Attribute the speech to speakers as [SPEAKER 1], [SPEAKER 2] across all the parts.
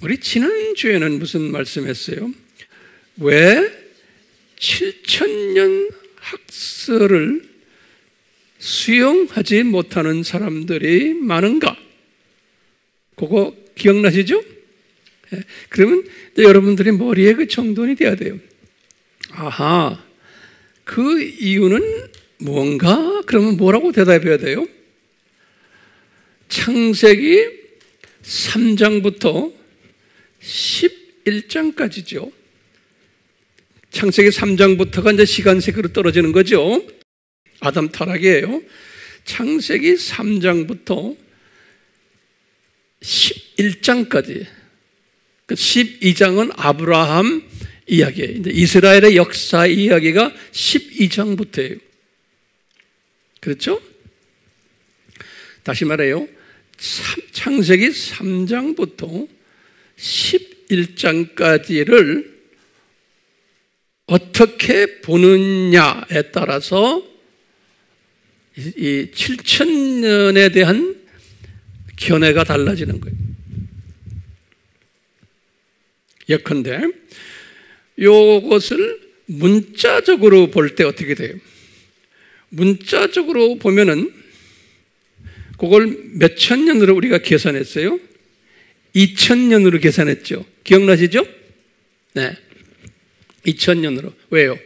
[SPEAKER 1] 우리 지난주에는 무슨 말씀했어요? 왜 7,000년 학설을 수용하지 못하는 사람들이 많은가? 그거 기억나시죠? 그러면 여러분들이 머리에 그 정돈이 돼야 돼요. 아하, 그 이유는 뭔가? 그러면 뭐라고 대답해야 돼요? 창세기 3장부터 11장까지죠. 창세기 3장부터가 이제 시간색으로 떨어지는 거죠. 아담 타락이에요. 창세기 3장부터 11장까지. 12장은 아브라함 이야기예요. 이제 이스라엘의 역사 이야기가 12장부터예요. 그렇죠? 다시 말해요. 창세기 3장부터 11장까지를 어떻게 보느냐에 따라서 이 7,000년에 대한 견해가 달라지는 거예요. 예컨대 이것을 문자적으로 볼 때 어떻게 돼요? 문자적으로 보면은 그걸 몇천 년으로 우리가 계산했어요? 2,000년으로 계산했죠. 기억나시죠? 네. 2,000년으로. 왜요?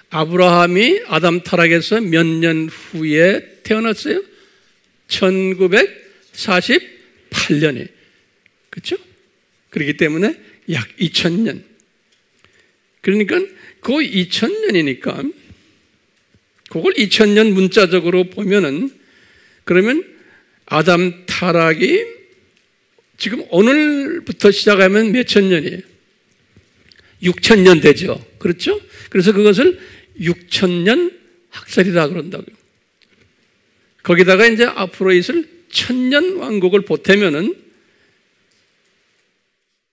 [SPEAKER 1] 아브라함이 아담 타락에서 몇 년 후에 태어났어요? 1948년에. 그렇죠? 그렇기 때문에 약 2,000년. 그러니까 그 2,000년이니까 그걸 2,000년 문자적으로 보면은 그러면 아담 타락이 지금 오늘부터 시작하면 몇천 년이에요? 6,000년 되죠. 그렇죠? 그래서 그것을 6,000년 학설이라 그런다고요. 거기다가 이제 앞으로 있을 1,000년 왕국을 보태면은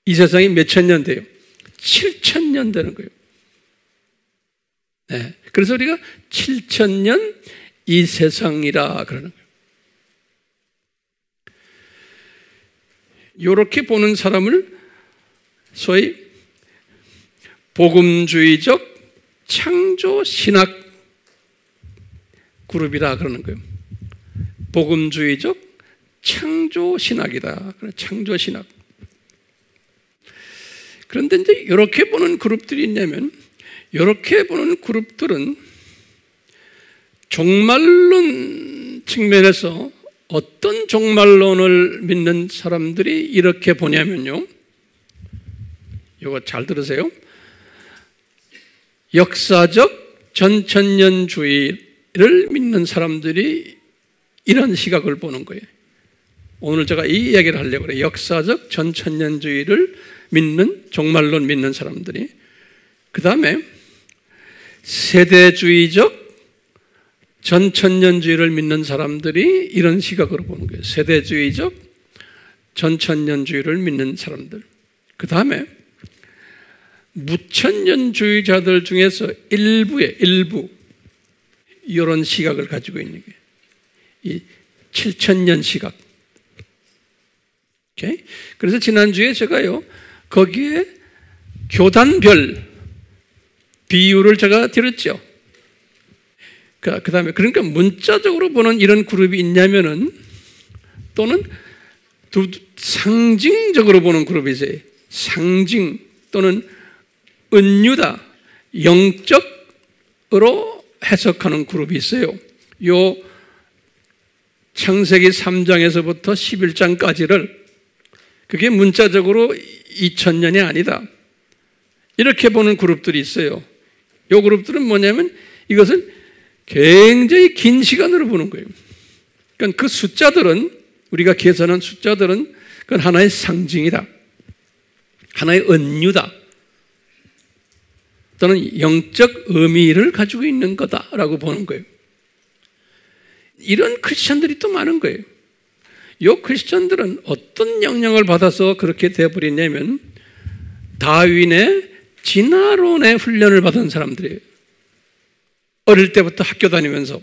[SPEAKER 1] 이 세상이 몇천 년 돼요? 7,000년 되는 거예요. 네. 그래서 우리가 7,000년 이 세상이라 그러는 거예요. 이렇게 보는 사람을 소위 복음주의적 창조신학 그룹이라 그러는 거예요. 복음주의적 창조신학이다. 창조신학. 그런데 이제 이렇게 보는 그룹들이 있냐면, 이렇게 보는 그룹들은 종말론 측면에서 어떤 종말론을 믿는 사람들이 이렇게 보냐면요. 이거 잘 들으세요. 역사적 전천년주의를 믿는 사람들이 이런 시각을 보는 거예요. 오늘 제가 이 이야기를 하려고 그래요. 역사적 전천년주의를 믿는, 종말론 믿는 사람들이. 그 다음에 세대주의적 전천년주의를 믿는 사람들이 이런 시각으로 보는 거예요. 세대주의적 전천년주의를 믿는 사람들. 그 다음에 무천년주의자들 중에서 일부 이런 시각을 가지고 있는 게 이 7,000년 시각. 오케이? 그래서 지난주에 제가요 거기에 교단별 비율을 제가 드렸죠. 그 다음에 그러니까 문자적으로 보는 이런 그룹이 있냐면은 또는 상징적으로 보는 그룹이 있어요. 상징 또는 은유다, 영적으로 해석하는 그룹이 있어요. 요 창세기 3장에서부터 11장까지를 그게 문자적으로 2,000년이 아니다. 이렇게 보는 그룹들이 있어요. 요 그룹들은 뭐냐면 이것을 굉장히 긴 시간으로 보는 거예요. 그러니까 그 숫자들은, 우리가 계산한 숫자들은 그건 하나의 상징이다. 하나의 은유다. 또는 영적 의미를 가지고 있는 거다라고 보는 거예요. 이런 크리스천들이 또 많은 거예요. 이 크리스천들은 어떤 영향을 받아서 그렇게 되어버렸냐면 다윈의 진화론의 훈련을 받은 사람들이에요. 어릴 때부터 학교 다니면서.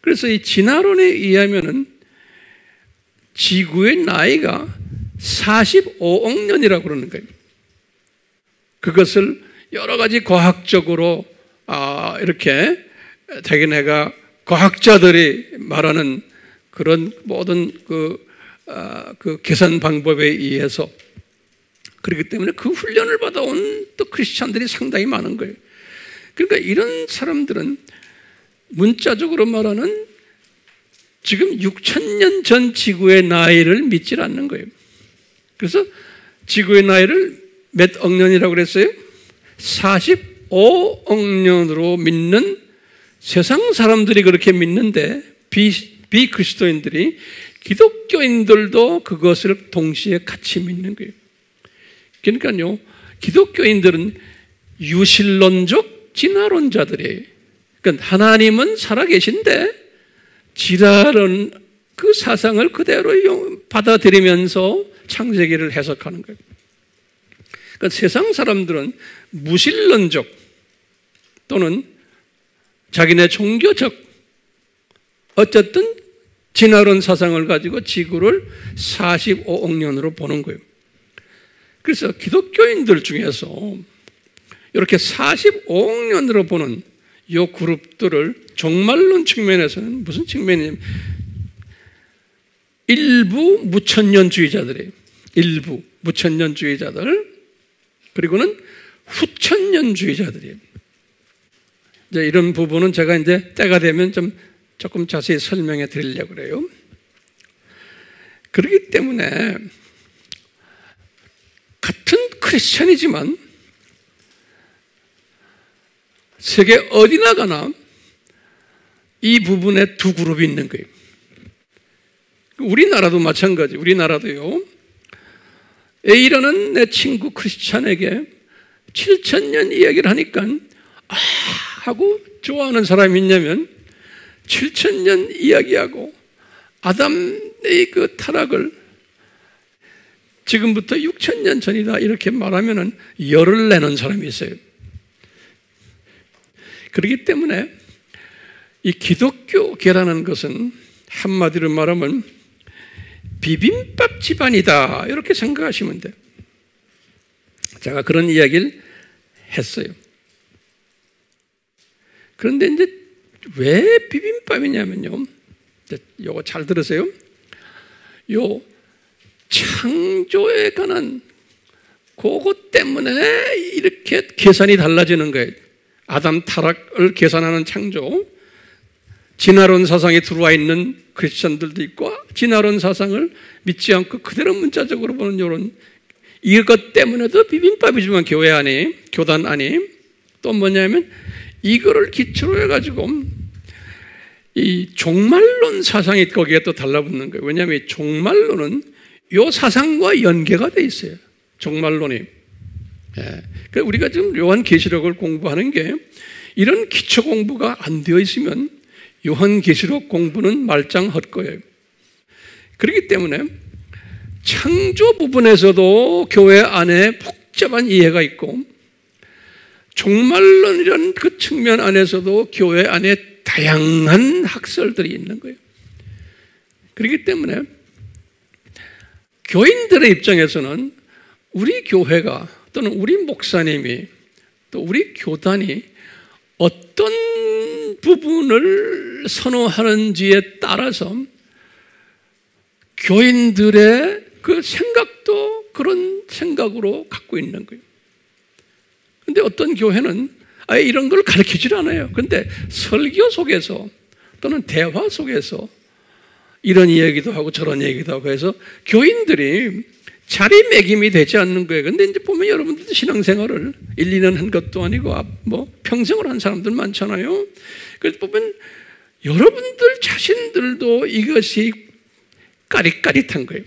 [SPEAKER 1] 그래서 이 진화론에 의하면은 지구의 나이가 45억 년이라고 그러는 거예요. 그것을 여러 가지 과학적으로 이렇게 자기네가 과학자들이 말하는 그런 모든 그 계산 방법에 의해서 그렇기 때문에 그 훈련을 받아온 또 크리스찬들이 상당히 많은 거예요. 그러니까 이런 사람들은 문자적으로 말하는 지금 6,000년 전 지구의 나이를 믿질 않는 거예요. 그래서 지구의 나이를 몇 억 년이라고 그랬어요? 45억 년으로 믿는 세상 사람들이 그렇게 믿는데 비그리스도인들이 기독교인들도 그것을 동시에 같이 믿는 거예요. 그러니까요, 기독교인들은 유실론적 진화론자들이에요. 그러니까 하나님은 살아계신데 지랄은 그 사상을 그대로 받아들이면서 창세기를 해석하는 거예요. 그러니까 세상 사람들은 무신론적 또는 자기네 종교적 어쨌든 진화론 사상을 가지고 지구를 45억 년으로 보는 거예요. 그래서 기독교인들 중에서 이렇게 45억 년으로 보는 이 그룹들을 종말론 측면에서는 무슨 측면이냐면 일부 무천년주의자들이에요. 일부 무천년주의자들, 그리고는 후천년주의자들이에요. 이제 이런 부분은 제가 이제 때가 되면 조금 자세히 설명해 드리려고 그래요. 그렇기 때문에 같은 크리스천이지만 세계 어디나 가나 이 부분에 두 그룹이 있는 거예요. 우리나라도 마찬가지. 우리나라도요. A라는 내 친구 크리스찬에게 7,000년 이야기를 하니까 하고 좋아하는 사람이 있냐면 7,000년 이야기하고 아담의 그 타락을 지금부터 6,000년 전이다 이렇게 말하면은 열을 내는 사람이 있어요. 그렇기 때문에 이 기독교계라는 것은 한마디로 말하면 비빔밥 집안이다 이렇게 생각하시면 돼요. 제가 그런 이야기를 했어요. 그런데 이제 왜 비빔밥이냐면요, 요거 잘 들으세요. 요 창조에 관한 그것 때문에 이렇게 계산이 달라지는 거예요. 아담 타락을 계산하는 창조, 진화론 사상에 들어와 있는 크리스천들도 있고 진화론 사상을 믿지 않고 그대로 문자적으로 보는 이런 이것 때문에도 비빔밥이지만 교회 안에, 교단 안에 또 뭐냐면 이거를 기초로 해가지고 이 종말론 사상이 거기에 또 달라붙는 거예요. 왜냐하면 이 종말론은 이 사상과 연계가 돼 있어요. 종말론이. 그러니까 우리가 지금 요한계시록을 공부하는 게 이런 기초 공부가 안 되어 있으면 요한계시록 공부는 말짱 헛거예요. 그렇기 때문에 창조 부분에서도 교회 안에 복잡한 이해가 있고 종말론이라는 그 측면 안에서도 교회 안에 다양한 학설들이 있는 거예요. 그렇기 때문에 교인들의 입장에서는 우리 교회가 또는 우리 목사님이 또 우리 교단이 어떤 부분을 선호하는지에 따라서 교인들의 그 생각도 그런 생각으로 갖고 있는 거예요. 그런데 어떤 교회는 아예 이런 걸 가르치질 않아요. 그런데 설교 속에서 또는 대화 속에서 이런 얘기도 하고 저런 얘기도 하고 해서 교인들이 자리매김이 되지 않는 거예요. 그런데 이제 보면 여러분들도 신앙생활을 1, 2년 한 것도 아니고 뭐 평생을 한 사람들 많잖아요. 그래서 보면 여러분들 자신들도 이것이 까릿까릿한 거예요.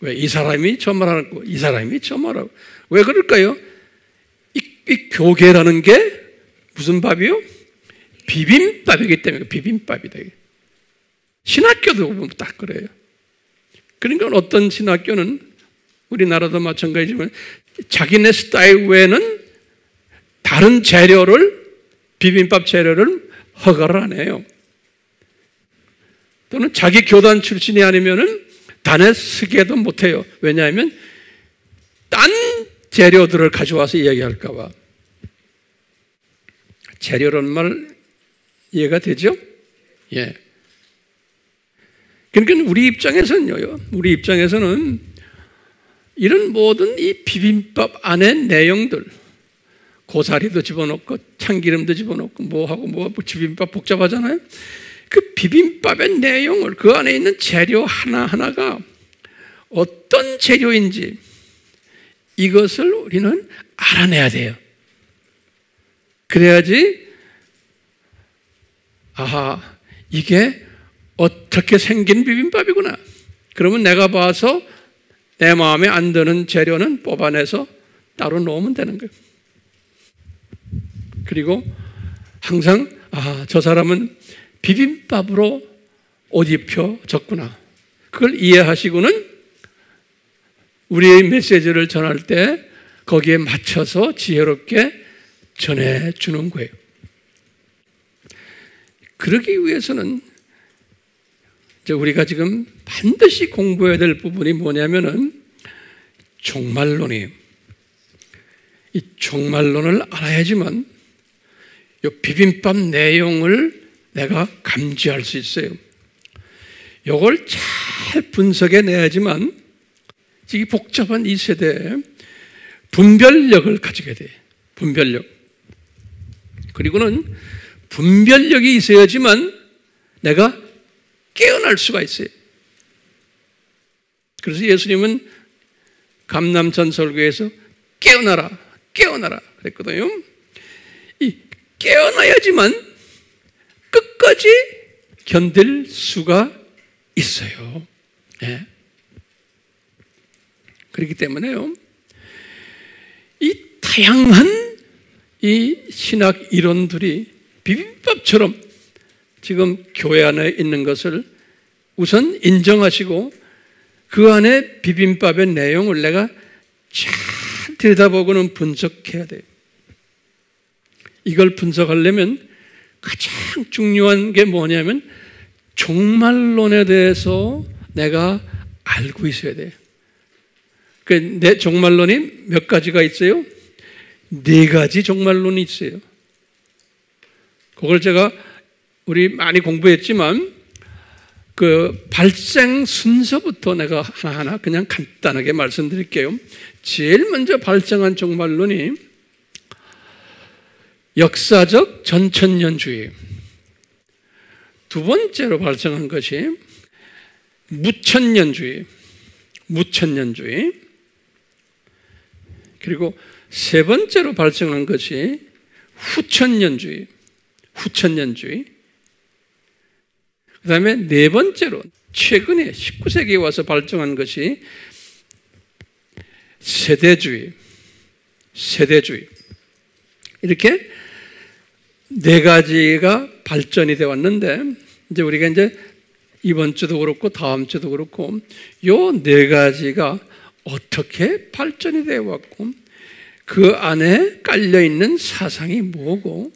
[SPEAKER 1] 왜 이 사람이 저 말하고 이 사람이 저 말하고 왜 그럴까요? 이 교계라는 게 무슨 밥이요? 비빔밥이기 때문에 비빔밥이다. 신학교도 보면 딱 그래요. 그러니까 어떤 신학교는 우리나라도 마찬가지지만 자기네 스타일 외에는 다른 재료를 비빔밥 재료를 허가를 안 해요. 또는 자기 교단 출신이 아니면은 단에 쓰게도 못해요. 왜냐하면 딴 재료들을 가져와서 이야기할까 봐. 재료라는 말 이해가 되죠? 예. 그러니까 우리 입장에서는 이런 모든 이 비빔밥 안에 내용들, 고사리도 집어넣고 참기름도 집어넣고 뭐하고 비빔밥 복잡하잖아요. 그 비빔밥의 내용을, 그 안에 있는 재료 하나하나가 어떤 재료인지 이것을 우리는 알아내야 돼요. 그래야지 아하, 이게 어떻게 생긴 비빔밥이구나. 그러면 내가 봐서 내 마음에 안 드는 재료는 뽑아내서 따로 놓으면 되는 거예요. 그리고 항상 저 사람은 비빔밥으로 옷 입혀졌구나. 그걸 이해하시고는 우리의 메시지를 전할 때 거기에 맞춰서 지혜롭게 전해주는 거예요. 그러기 위해서는 이제 우리가 지금 반드시 공부해야 될 부분이 뭐냐면은 종말론이에요. 이 종말론을 알아야지만 이 비빔밥 내용을 내가 감지할 수 있어요. 이걸 잘 분석해 내야지만 이 복잡한 이 세대에 분별력을 가지게 돼요. 분별력. 그리고는 분별력이 있어야지만 내가 깨어날 수가 있어요. 그래서 예수님은 감람산 설교에서 깨어나라, 깨어나라 그랬거든요. 이 깨어나야지만 끝까지 견딜 수가 있어요. 네. 그렇기 때문에요, 이 다양한 이 신학 이론들이 비빔밥처럼 지금 교회 안에 있는 것을 우선 인정하시고 그 안에 비빔밥의 내용을 내가 잘 들여다보고는 분석해야 돼요. 이걸 분석하려면 가장 중요한 게 뭐냐면 종말론에 대해서 내가 알고 있어야 돼요. 내 종말론이 몇 가지가 있어요? 4가지 종말론이 있어요. 그걸 제가 우리 많이 공부했지만 그 발생 순서부터 내가 하나하나 그냥 간단하게 말씀드릴게요. 제일 먼저 발생한 종말론이 역사적 전천년주의. 두 번째로 발생한 것이 무천년주의. 그리고 세 번째로 발생한 것이 후천년주의. 그 다음에 네 번째로 최근에 19세기에 와서 발전한 것이 세대주의. 이렇게 4가지가 발전이 되어 왔는데, 이제 우리가 이제 이번 주도 그렇고 다음 주도 그렇고 요 4가지가 어떻게 발전이 되어 왔고 그 안에 깔려 있는 사상이 뭐고,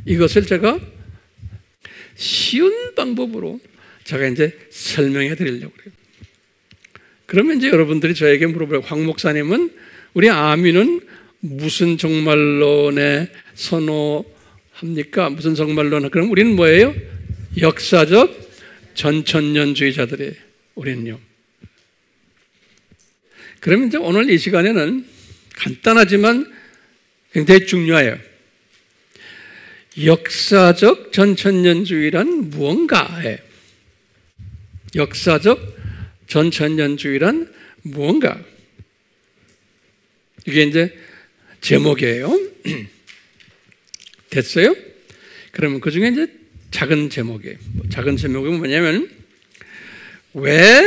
[SPEAKER 1] 이것을 제가 쉬운 방법으로 제가 이제 설명해 드리려고 그래요. 그러면 이제 여러분들이 저에게 물어봐요. 황 목사님은, 우리 아미는 무슨 종말론에 선호합니까? 무슨 종말론? 그럼 우리는 뭐예요? 역사적 전천년주의자들이에요. 우리는요. 그러면 이제 오늘 이 시간에는 간단하지만 굉장히 중요해요. 역사적 전천년주의란 무언가에, 역사적 전천년주의란 무언가, 이게 이제 제목이에요. 됐어요? 그러면 그 중에 이제 작은 제목이에요. 작은 제목이 뭐냐면, 왜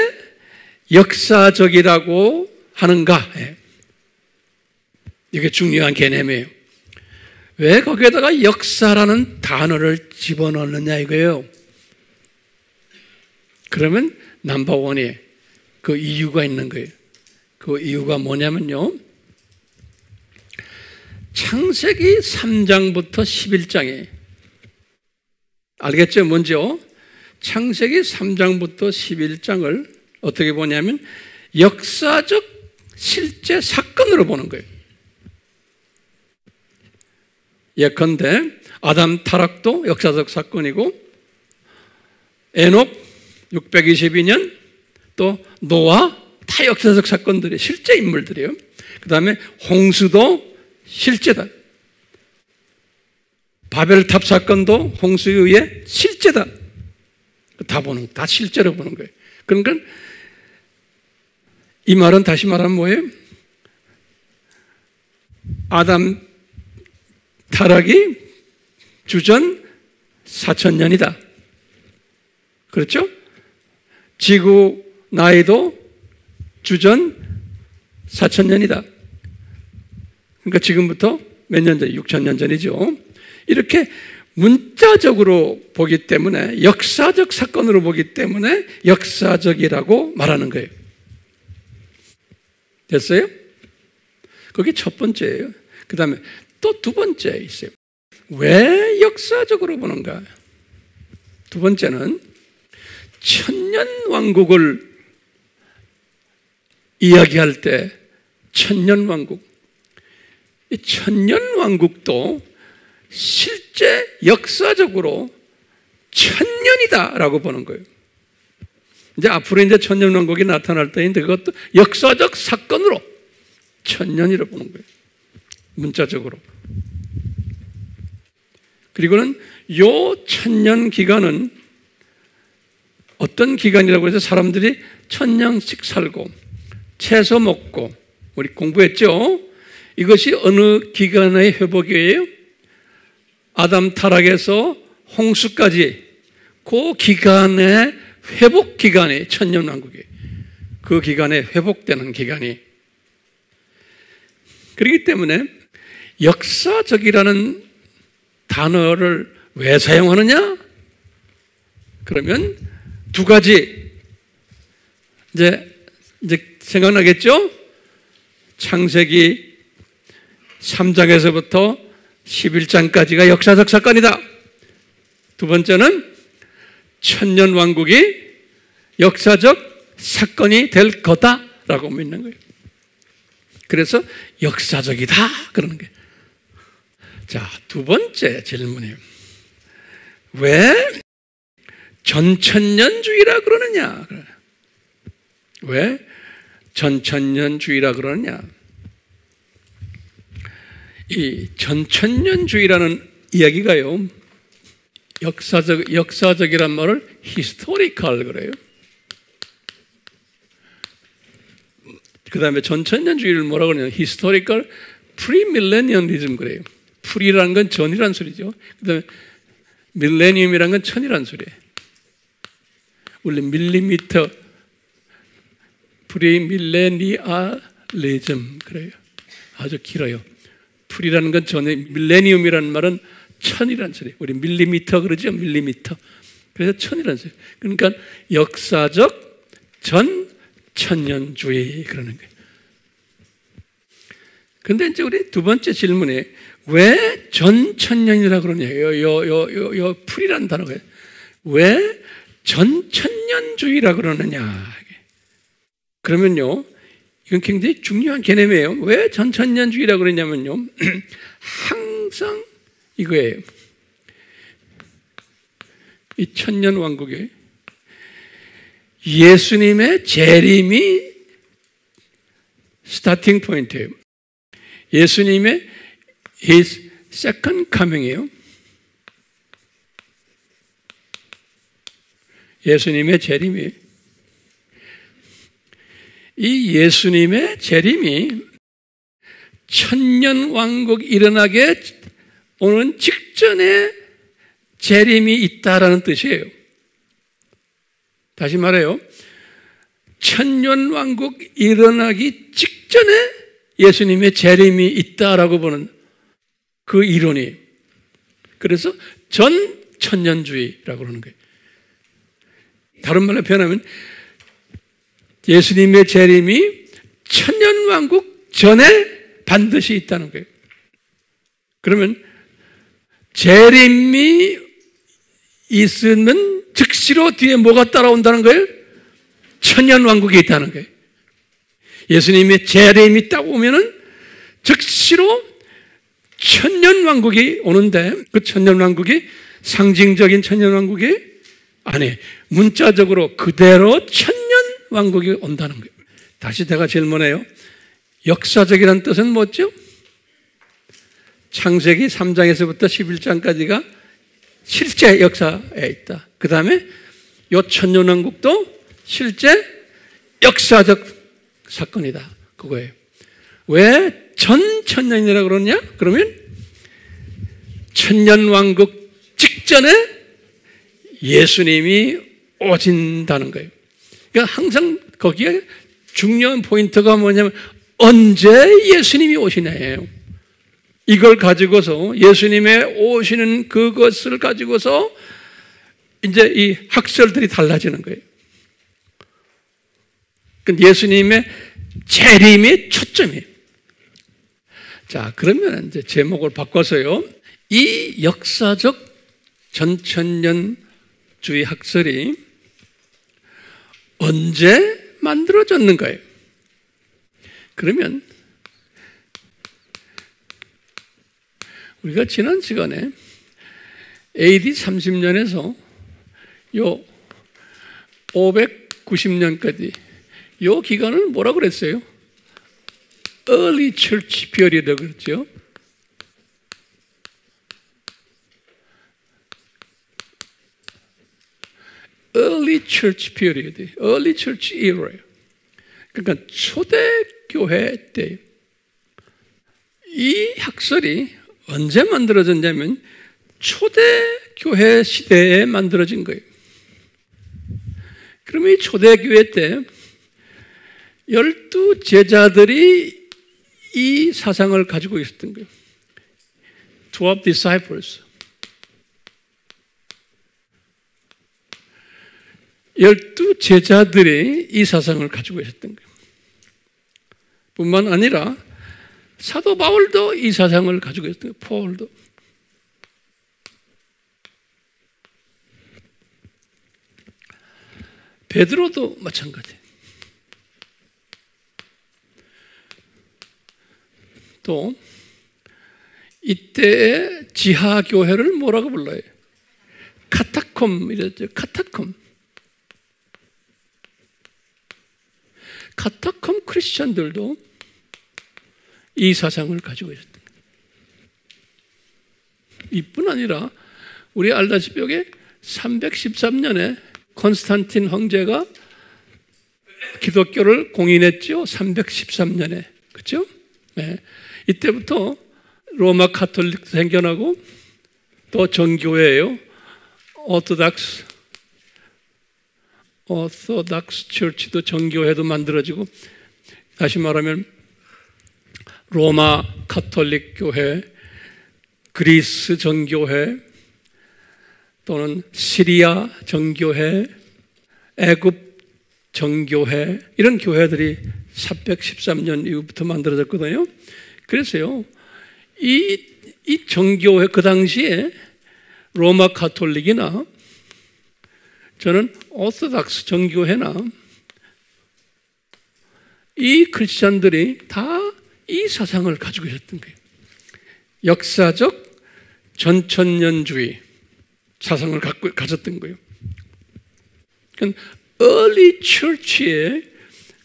[SPEAKER 1] 역사적이라고 하는가? 이게 중요한 개념이에요. 왜 거기에다가 역사라는 단어를 집어넣느냐 이거예요. 그러면 넘버원이 그 이유가 있는 거예요. 그 이유가 뭐냐면요, 창세기 3장부터 11장에, 알겠죠? 먼저 창세기 3장부터 11장을 어떻게 보냐면 역사적 실제 사건으로 보는 거예요. 예컨대 아담 타락도 역사적 사건이고 에녹 622년 또 노아 다 역사적 사건들이 실제 인물들이에요. 그 다음에 홍수도 실제다. 바벨탑 사건도 홍수의 실제다. 다 실제로 보는 거예요. 그러니까 이 말은 다시 말하면 뭐예요? 아담 타락이 주전 4000년이다. 그렇죠? 지구 나이도 주전 4000년이다. 그러니까 지금부터 몇 년 전? 6000년 전이죠. 이렇게 문자적으로 보기 때문에 역사적 사건으로 보기 때문에 역사적이라고 말하는 거예요. 됐어요? 그게 첫 번째예요. 그 다음에 또 두 번째 있어요. 왜 역사적으로 보는가? 두 번째는 천년왕국을 이야기할 때 천년왕국, 이 천년왕국도 실제 역사적으로 천년이다라고 보는 거예요. 이제 앞으로 이제 천년왕국이 나타날 때인데 그것도 역사적 사건으로 천년이라고 보는 거예요. 문자적으로. 그리고는 요 천년 기간은 어떤 기간이라고 해서 사람들이 1000년씩 살고 채소 먹고 우리 공부했죠? 이것이 어느 기간의 회복이에요? 아담 타락에서 홍수까지 그 기간의 회복 기간이 천년왕국이에요. 그 기간에 회복되는 기간이. 그렇기 때문에 역사적이라는 단어를 왜 사용하느냐? 그러면 두 가지 이제 생각나겠죠? 창세기 3장에서부터 11장까지가 역사적 사건이다. 두 번째는 천년왕국이 역사적 사건이 될 거다라고 믿는 거예요. 그래서 역사적이다 그러는 거예요. 자, 두 번째 질문이에요. 왜 전천년주의라 그러느냐? 왜 전천년주의라 그러느냐? 이 전천년주의라는 이야기가요, 역사적이란 말을 historical 그래요. 그 다음에 전천년주의를 뭐라고 그러냐면 historical premillennialism 그래요. 프리라는 건 전이란 소리죠. 그 다음에 밀레니엄이라는 건 천이란 소리예요. 원래 밀리미터 프리밀레니얼리즘 그래요. 아주 길어요. 프리라는 건 전에, 밀레니엄이라는 말은 천이란 소리예요. 우리 밀리미터 그러죠. 밀리미터. 그래서 천이란 소리예요. 그러니까 역사적 전천년주의 그러는 거예요. 근데 이제 우리 두 번째 질문에 왜 전천년이라 그러냐요? 요 풀이라는 단어가 왜 전천년주의라 그러느냐? 그러면요, 이건 굉장히 중요한 개념이에요. 왜 전천년주의라 그러냐면요, 항상 이거예요. 이 천년왕국에 예수님의 재림이 스타팅 포인트예요. 예수님의 His second coming이에요. 예수님의 재림이, 이 예수님의 재림이 천년왕국 일어나게 오는 직전에 재림이 있다라는 뜻이에요. 다시 말해요. 천년왕국 일어나기 직전에 예수님의 재림이 있다라고 보는 그 이론이, 그래서 전천년주의라고 그러는 거예요. 다른 말로 표현하면 예수님의 재림이 천년왕국 전에 반드시 있다는 거예요. 그러면 재림이 있으면 즉시로 뒤에 뭐가 따라온다는 거예요? 천년왕국이 있다는 거예요. 예수님의 재림이 딱 오면은 즉시로 천년왕국이 오는데 그 천년왕국이 상징적인 천년왕국이 아니 문자적으로 그대로 천년왕국이 온다는 거예요. 다시 제가 질문해요. 역사적이라는 뜻은 뭐죠? 창세기 3장에서부터 11장까지가 실제 역사에 있다. 그 다음에 요 천년왕국도 실제 역사적 사건이다. 그거예요. 왜 천년이라고 그러냐? 그러면 천년왕국 직전에 예수님이 오신다는 거예요. 그러니까 항상 거기에 중요한 포인트가 뭐냐면 언제 예수님이 오시냐예요. 이걸 가지고서 예수님의 오시는 그것을 가지고서 이제 이 학설들이 달라지는 거예요. 예수님의 재림의 초점이에요. 자, 그러면 이제 제목을 바꿔서요. 이 역사적 전천년주의 학설이 언제 만들어졌는가요? 그러면 우리가 지난 시간에 AD 30년에서 요 590년까지 요 기간을 뭐라고 그랬어요? Early Church Period라고 그랬죠. Early Church Period, Early Church Era. 그러니까 초대교회 때 이 학설이 언제 만들어졌냐면 초대교회 시대에 만들어진 거예요. 그러면 이 초대교회 때 12 제자들이 이 사상을 가지고 있었던 거예요. 12 disciples. 12 제자들이 이 사상을 가지고 있었던 거예요. 뿐만 아니라 사도 바울도 이 사상을 가지고 있었던 거예요. 바울도. 베드로도 마찬가지예요. 또 이때의 지하교회를 뭐라고 불러요? 카타콤 이랬죠. 카타콤. 카타콤 크리스천들도 이 사상을 가지고 있었던 거예요. 이뿐 아니라 우리 알다시피 여기 313년에 콘스탄틴 황제가 기독교를 공인했죠. 313년에. 그렇죠? 네. 이때부터 로마 카톨릭도 생겨나고 또 정교회예요. 오토닥스 처치도 정교회도 만들어지고 다시 말하면 로마 카톨릭 교회, 그리스 정교회 또는 시리아 정교회, 애굽 정교회 이런 교회들이 413년 이후부터 만들어졌거든요. 그래서요, 이 정교회 그 당시에 로마 카톨릭이나 저는 오토닥스 정교회나 이 크리스찬들이 다 이 사상을 가지고 있었던 거예요. 역사적 전천년주의 사상을 가졌던 거예요. 그러니까 early church의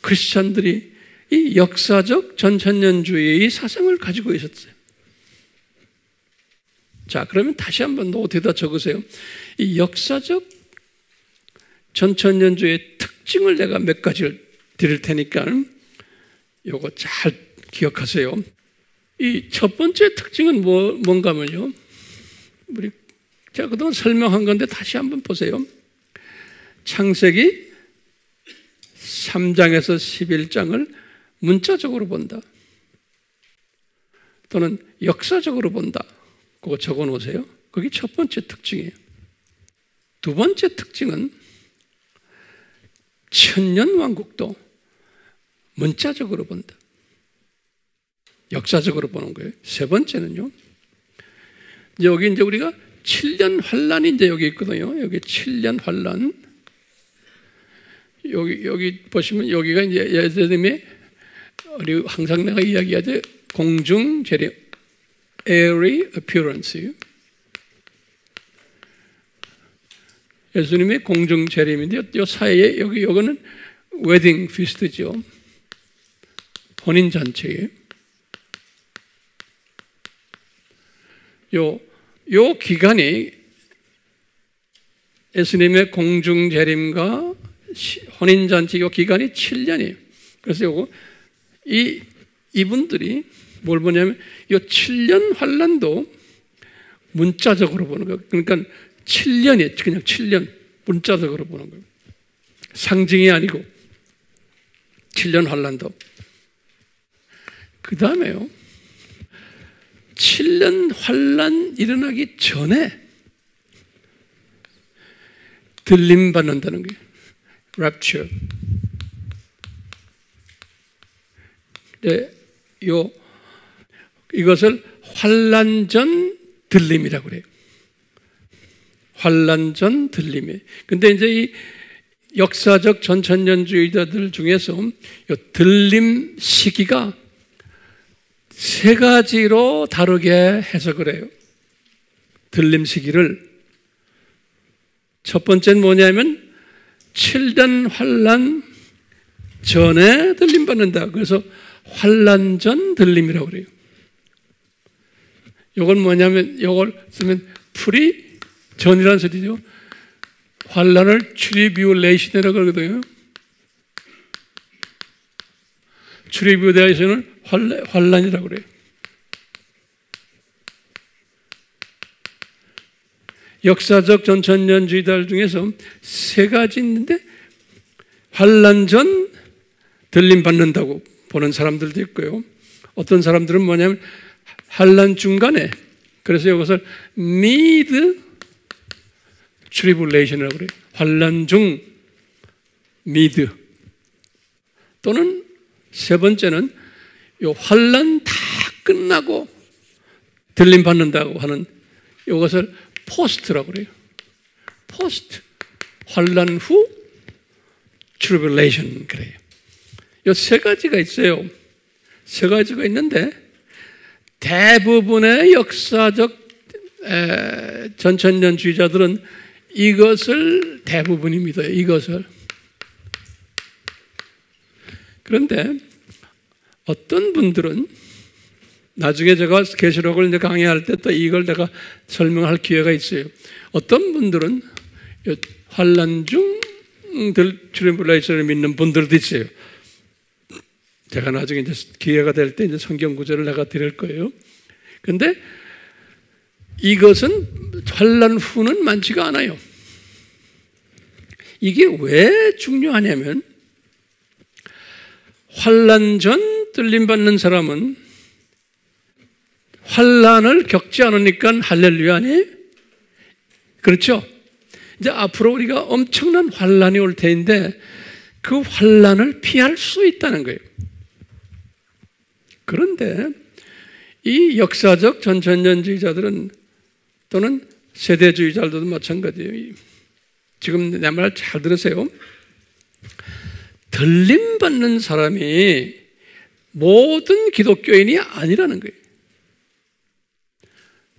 [SPEAKER 1] 크리스찬들이 이 역사적 전천년주의의 사상을 가지고 있었어요. 자, 그러면 다시 한번 노트에다 적으세요. 이 역사적 전천년주의의 특징을 내가 몇 가지를 드릴 테니까 요거 잘 기억하세요. 이 첫 번째 특징은 뭔가 하면요. 제가 그동안 설명한 건데 다시 한번 보세요. 창세기 3장에서 11장을 문자적으로 본다. 또는 역사적으로 본다. 그거 적어 놓으세요. 그게 첫 번째 특징이에요. 두 번째 특징은 천년왕국도 문자적으로 본다. 역사적으로 보는 거예요. 세 번째는요. 여기 이제 우리가 7년 환란이 이제 여기 있거든요. 여기 7년 환란. 여기 보시면 여기가 이제 예수님의 우리 항상 내가 이야기하죠. 공중 재림, airy appearance. 예수님의 공중 재림인데 요 사이에 요거는 웨딩 피스트죠. 혼인 잔치예요. 요 기간이 예수님의 공중 재림과 혼인 잔치 요 기간이 7년이에요. 그래서 요거 이분들이 뭘 보냐면 요 7년 환란도 문자적으로 보는 거예요. 그러니까 7년이에요. 그냥 7년 문자적으로 보는 거예요. 상징이 아니고 7년 환란도. 그 다음에요. 7년 환란 일어나기 전에 들림 받는다는 거예요. rapture. 네, 이것을 환란 전 들림이라고 그래요. 환란 전 들림이. 근데 이제 이 역사적 전천년주의자들 중에서 이 들림 시기가 세 가지로 다르게 해석을 해요. 들림 시기를. 첫 번째는 뭐냐면 7년 환란 전에 들림 받는다. 그래서 환란 전 들림이라고 그래요. 이건 뭐냐면 이걸 쓰면 프리 전이라는 소리죠. 환란을 트리뷰레이션이라고 그러거든요. 트리뷰레이션을 환란이라고 그래요. 역사적 전천년주의자들 중에서 세 가지 있는데 환란 전 들림 받는다고 보는 사람들도 있고요. 어떤 사람들은 뭐냐면 환란 중간에, 그래서 이것을 mid tribulation이라고 그래요. 환란 중 mid. 또는 세 번째는 요 환란 다 끝나고 들림 받는다고 하는 이것을 포스트라고 그래요. 포스트. 환란 후 tribulation 그래요. 이 세 가지가 있어요. 세 가지가 있는데 대부분의 역사적 전천년주의자들은 이것을 대부분이 믿어요. 이것을. 그런데 어떤 분들은 나중에 제가 계시록을 이제 강의할 때 또 이걸 내가 설명할 기회가 있어요. 어떤 분들은 환란 중 트리블레이션을 믿는 분들도 있어요. 제가 나중에 이제 기회가 될 때 이제 성경 구절을 내가 드릴 거예요. 근데 이것은 환란 후는 많지가 않아요. 이게 왜 중요하냐면 환란 전 들림 받는 사람은 환란을 겪지 않으니까 할렐루야 아니에요? 그렇죠? 이제 앞으로 우리가 엄청난 환란이 올 테인데 그 환란을 피할 수 있다는 거예요. 그런데 이 역사적 전천년주의자들은 또는 세대주의자들도 마찬가지예요. 지금 내 말 잘 들으세요. 들림 받는 사람이 모든 기독교인이 아니라는 거예요.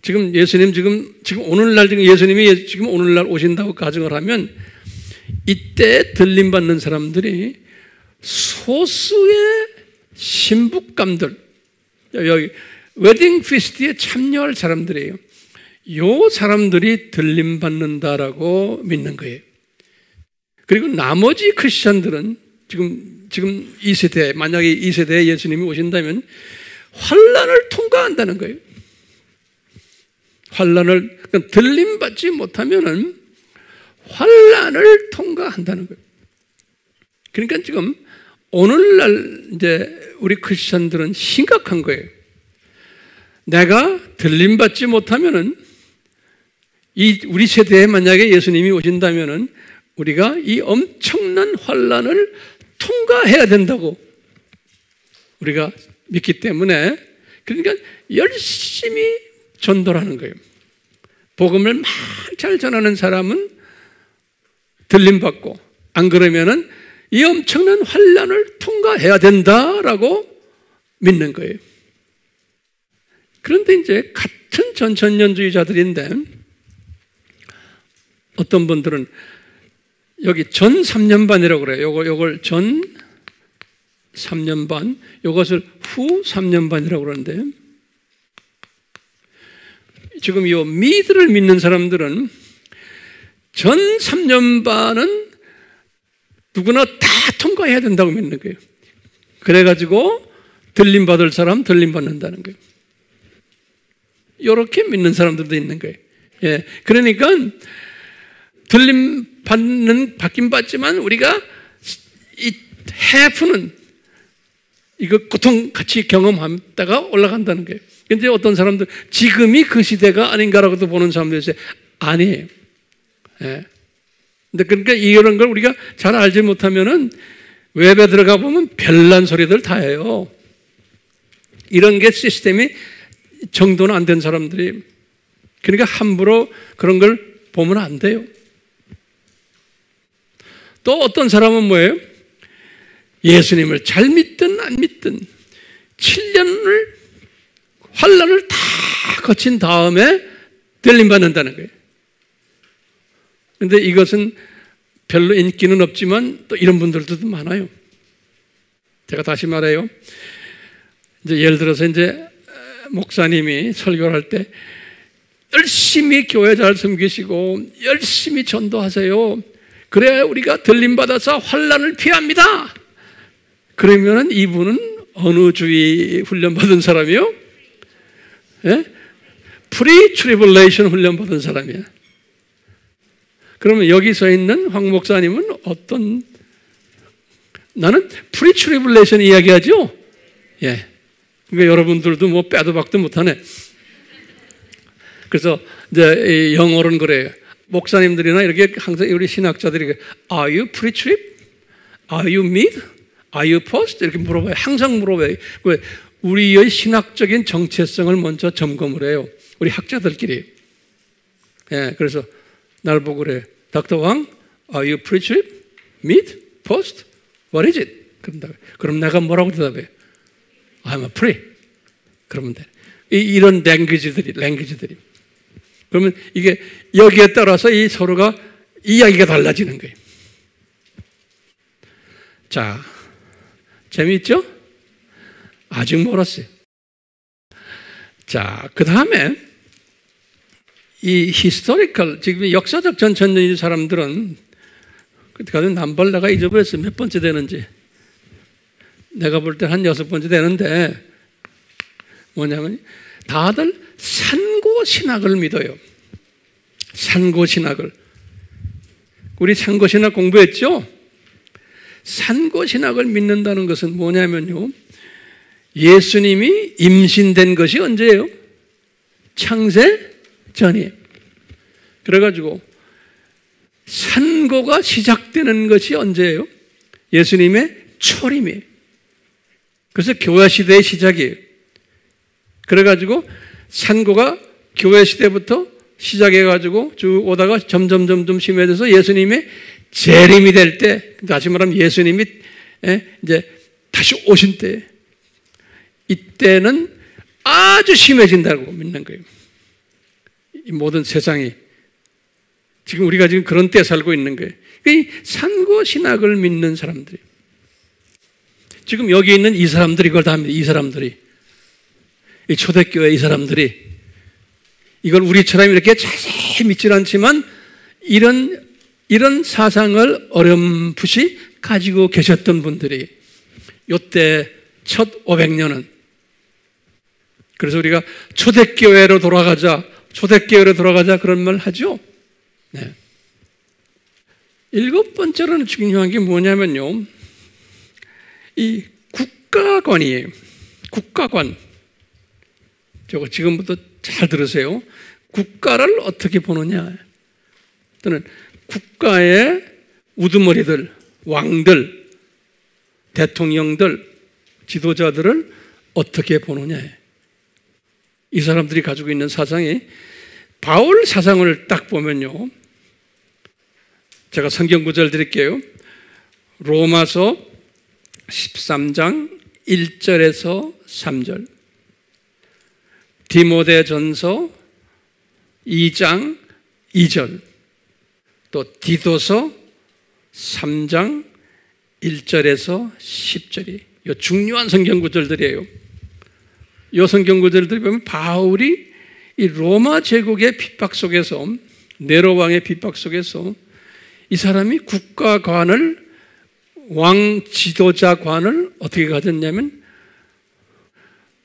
[SPEAKER 1] 지금 예수님 지금 오늘날 예수님이 지금 오늘날 오신다고 가정을 하면 이때 들림 받는 사람들이 소수의 신부감들, 여기 웨딩 피스트에 참여할 사람들이에요. 요 사람들이 들림 받는다라고 믿는 거예요. 그리고 나머지 크리스천들은 지금 이 세대, 만약에 이 세대에 예수님이 오신다면 환란을 통과한다는 거예요. 환란을 그러니까 들림 받지 못하면은 환란을 통과한다는 거예요. 그러니까 지금 오늘날 이제 우리 크리스천들은 심각한 거예요. 내가 들림 받지 못하면은 우리 세대에 만약에 예수님이 오신다면은 우리가 이 엄청난 환란을 통과해야 된다고 우리가 믿기 때문에 그러니까 열심히 전도를 하는 거예요. 복음을 막 잘 전하는 사람은 들림 받고 안 그러면은 이 엄청난 환난을 통과해야 된다라고 믿는 거예요. 그런데 이제 같은 전천년주의자들인데 어떤 분들은 여기 전 3년반이라고 그래요. 요걸 전 3년반, 요것을 후 3년반이라고 그러는데 지금 요 미드를 믿는 사람들은 전 3년반은 누구나 다 통과해야 된다고 믿는 거예요. 그래가지고 들림받을 사람 들림받는다는 거예요. 이렇게 믿는 사람들도 있는 거예요. 예, 그러니까 받긴 받지만 우리가 이 해프는 이거 고통 같이 경험하다가 올라간다는 거예요. 근데 어떤 사람들 지금이 그 시대가 아닌가라고도 보는 사람들이 있어요. 아니에요. 예. 근데 그러니까 이런 걸 우리가 잘 알지 못하면은 웹에 들어가 보면 별난 소리들 다 해요. 이런 게 시스템이 정도는 안 된 사람들이. 그러니까 함부로 그런 걸 보면 안 돼요. 또 어떤 사람은 뭐예요? 예수님을 잘 믿든 안 믿든 7년을 환난을 다 거친 다음에 들림받는다는 거예요. 그런데 이것은 별로 인기는 없지만 또 이런 분들도 많아요. 제가 다시 말해요. 이제 예를 들어서 이제 목사님이 설교를 할 때 열심히 교회 잘 섬기시고 열심히 전도하세요. 그래야 우리가 들림받아서 환난을 피합니다. 그러면은 이분은 어느 주의 훈련받은 사람이요? 예? 프리-트리블레이션 훈련받은 사람이야. 그러면 여기 서 있는 황 목사님은 어떤, 나는 프리-트리블레이션 이야기하죠? 예. 그러니까 여러분들도 뭐 빼도 박도 못하네. 그래서 이제 영어로는 그래요. 목사님들이나 이렇게 항상 우리 신학자들이 Are you pre-trib? Are you mid? Are you post? 이렇게 물어봐요. 항상 물어봐요. 왜? 우리의 신학적인 정체성을 먼저 점검을 해요. 우리 학자들끼리. 예, 그래서 날 보고 그래. 닥터 왕, Are you pre-trib? Mid? Post? What is it? 그럼 내가 뭐라고 대답해? I'm a pre. 그러면 돼. 이런 랭귀지들이. 그러면 이게 여기에 따라서 이 서로가 이야기가 달라지는 거예요. 자, 재미있죠? 아직 멀었어요. 자, 그 다음에 이 히스토리컬, 지금 역사적 전천주의 사람들은 그때까지 남발 내가 잊어버렸어요. 몇 번째 되는지. 내가 볼 때 한 6번째 되는데 뭐냐면 다들 산고신학을 믿어요. 산고신학을. 우리 산고신학 공부했죠? 산고신학을 믿는다는 것은 뭐냐면요, 예수님이 임신된 것이 언제예요? 창세 전이에요. 그래가지고 산고가 시작되는 것이 언제예요? 예수님의 초림이에요. 그래서 교회 시대의 시작이에요. 그래가지고 산고가 교회 시대부터 시작해가지고 쭉 오다가 점점 심해져서 예수님의 재림이 될 때, 다시 말하면 예수님이 이제 다시 오신 때, 이때는 아주 심해진다고 믿는 거예요. 이 모든 세상이. 지금 우리가 지금 그런 때 살고 있는 거예요. 이 산고 신학을 믿는 사람들이. 지금 여기 있는 이 사람들이 그걸 다 합니다. 이 사람들이. 이 초대교회 이 사람들이. 이걸 우리처럼 이렇게 자세히 믿질 않지만 이런 사상을 어렴풋이 가지고 계셨던 분들이 요때 첫 500년은. 그래서 우리가 초대교회로 돌아가자 그런 말 하죠. 네. 7번째로는 중요한 게 뭐냐면요, 이 국가관이에요. 국가관. 저거 지금부터 잘 들으세요. 국가를 어떻게 보느냐. 또는 국가의 우두머리들, 왕들, 대통령들, 지도자들을 어떻게 보느냐. 이 사람들이 가지고 있는 사상이, 바울 사상을 딱 보면요, 제가 성경 구절 드릴게요. 로마서 13장 1절에서 3절, 디모데전서 2장 2절, 또 디도서 3장 1절에서 10절이 이 중요한 성경 구절들이에요. 이 성경 구절들을 보면 바울이 이 로마 제국의 핍박 속에서, 네로 왕의 핍박 속에서 이 사람이 국가관을, 왕 지도자관을 어떻게 가졌냐면,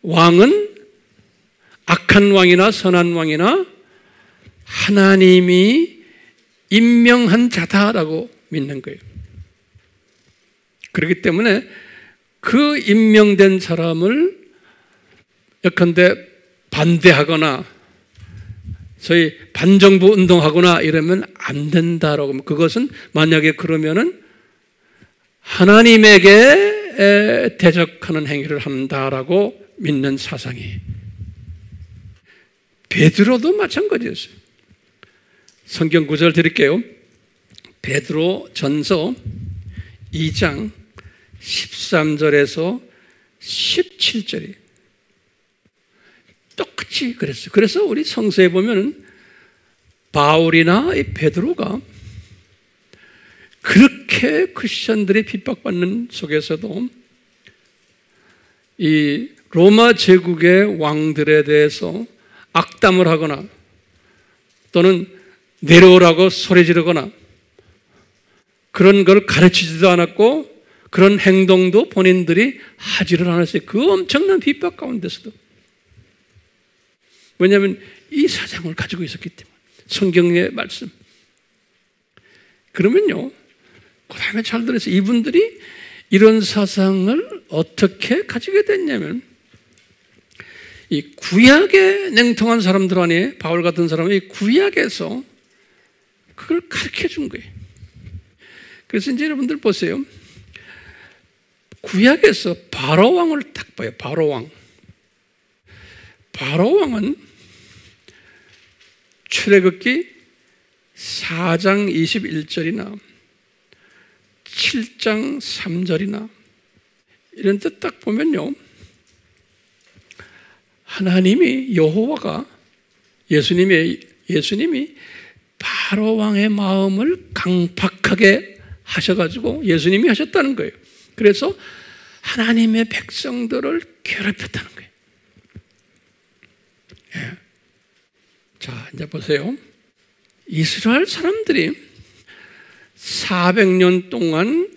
[SPEAKER 1] 왕은 악한 왕이나 선한 왕이나 하나님이 임명한 자다라고 믿는 거예요. 그렇기 때문에 그 임명된 사람을 예컨대 반대하거나 소위 반정부 운동하거나 이러면 안 된다라고, 그것은 만약에 그러면은 하나님에게 대적하는 행위를 한다라고 믿는 사상이. 베드로도 마찬가지였어요. 성경 구절 드릴게요. 베드로 전서 2장 13절에서 17절이 똑같이 그랬어요. 그래서 우리 성서에 보면은 바울이나 이 베드로가 그렇게 크리스천들이 핍박받는 속에서도 이 로마 제국의 왕들에 대해서 악담을 하거나 또는 내려오라고 소리 지르거나 그런 걸 가르치지도 않았고 그런 행동도 본인들이 하지를 않았어요. 그 엄청난 핍박 가운데서도. 왜냐하면 이 사상을 가지고 있었기 때문에. 성경의 말씀. 그러면요, 그 다음에 잘 들어서 이분들이 이런 사상을 어떻게 가지게 됐냐면, 이 구약에 냉통한 사람들 안에 바울 같은 사람이 구약에서 그걸 가르쳐 준 거예요. 그래서 이제 여러분들 보세요. 구약에서 바로 왕을 딱 봐요. 바로 왕. 바로 왕은 출애굽기 4장 21절이나 7장 3절이나 이런 데 딱 보면요, 하나님이 여호와가 예수님이 바로 왕의 마음을 강팍하게 하셔가지고 예수님이 하셨다는 거예요. 그래서 하나님의 백성들을 괴롭혔다는 거예요. 예. 자, 이제 보세요. 이스라엘 사람들이 400년 동안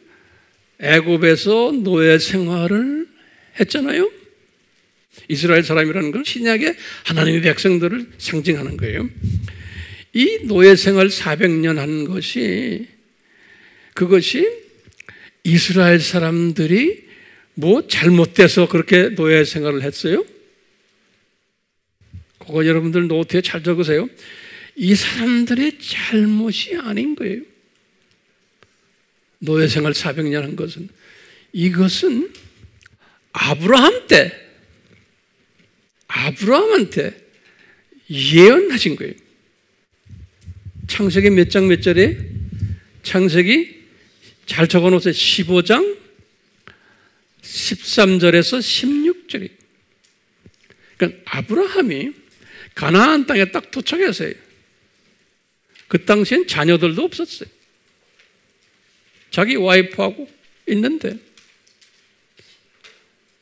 [SPEAKER 1] 애굽에서 노예 생활을 했잖아요. 이스라엘 사람이라는 건 신약의 하나님의 백성들을 상징하는 거예요. 이 노예 생활 400년 한 것이, 그것이 이스라엘 사람들이 뭐 잘못돼서 그렇게 노예 생활을 했어요? 그거 여러분들 노트에 잘 적으세요. 이 사람들의 잘못이 아닌 거예요. 노예 생활 400년 한 것은. 이것은 아브라함한테 예언하신 거예요. 창세기 몇 장 몇 절에? 창세기 잘 적어놓으세요. 15장 13절에서 16절이. 그러니까 아브라함이 가나안 땅에 딱 도착했어요. 그 당시엔 자녀들도 없었어요. 자기 와이프하고 있는데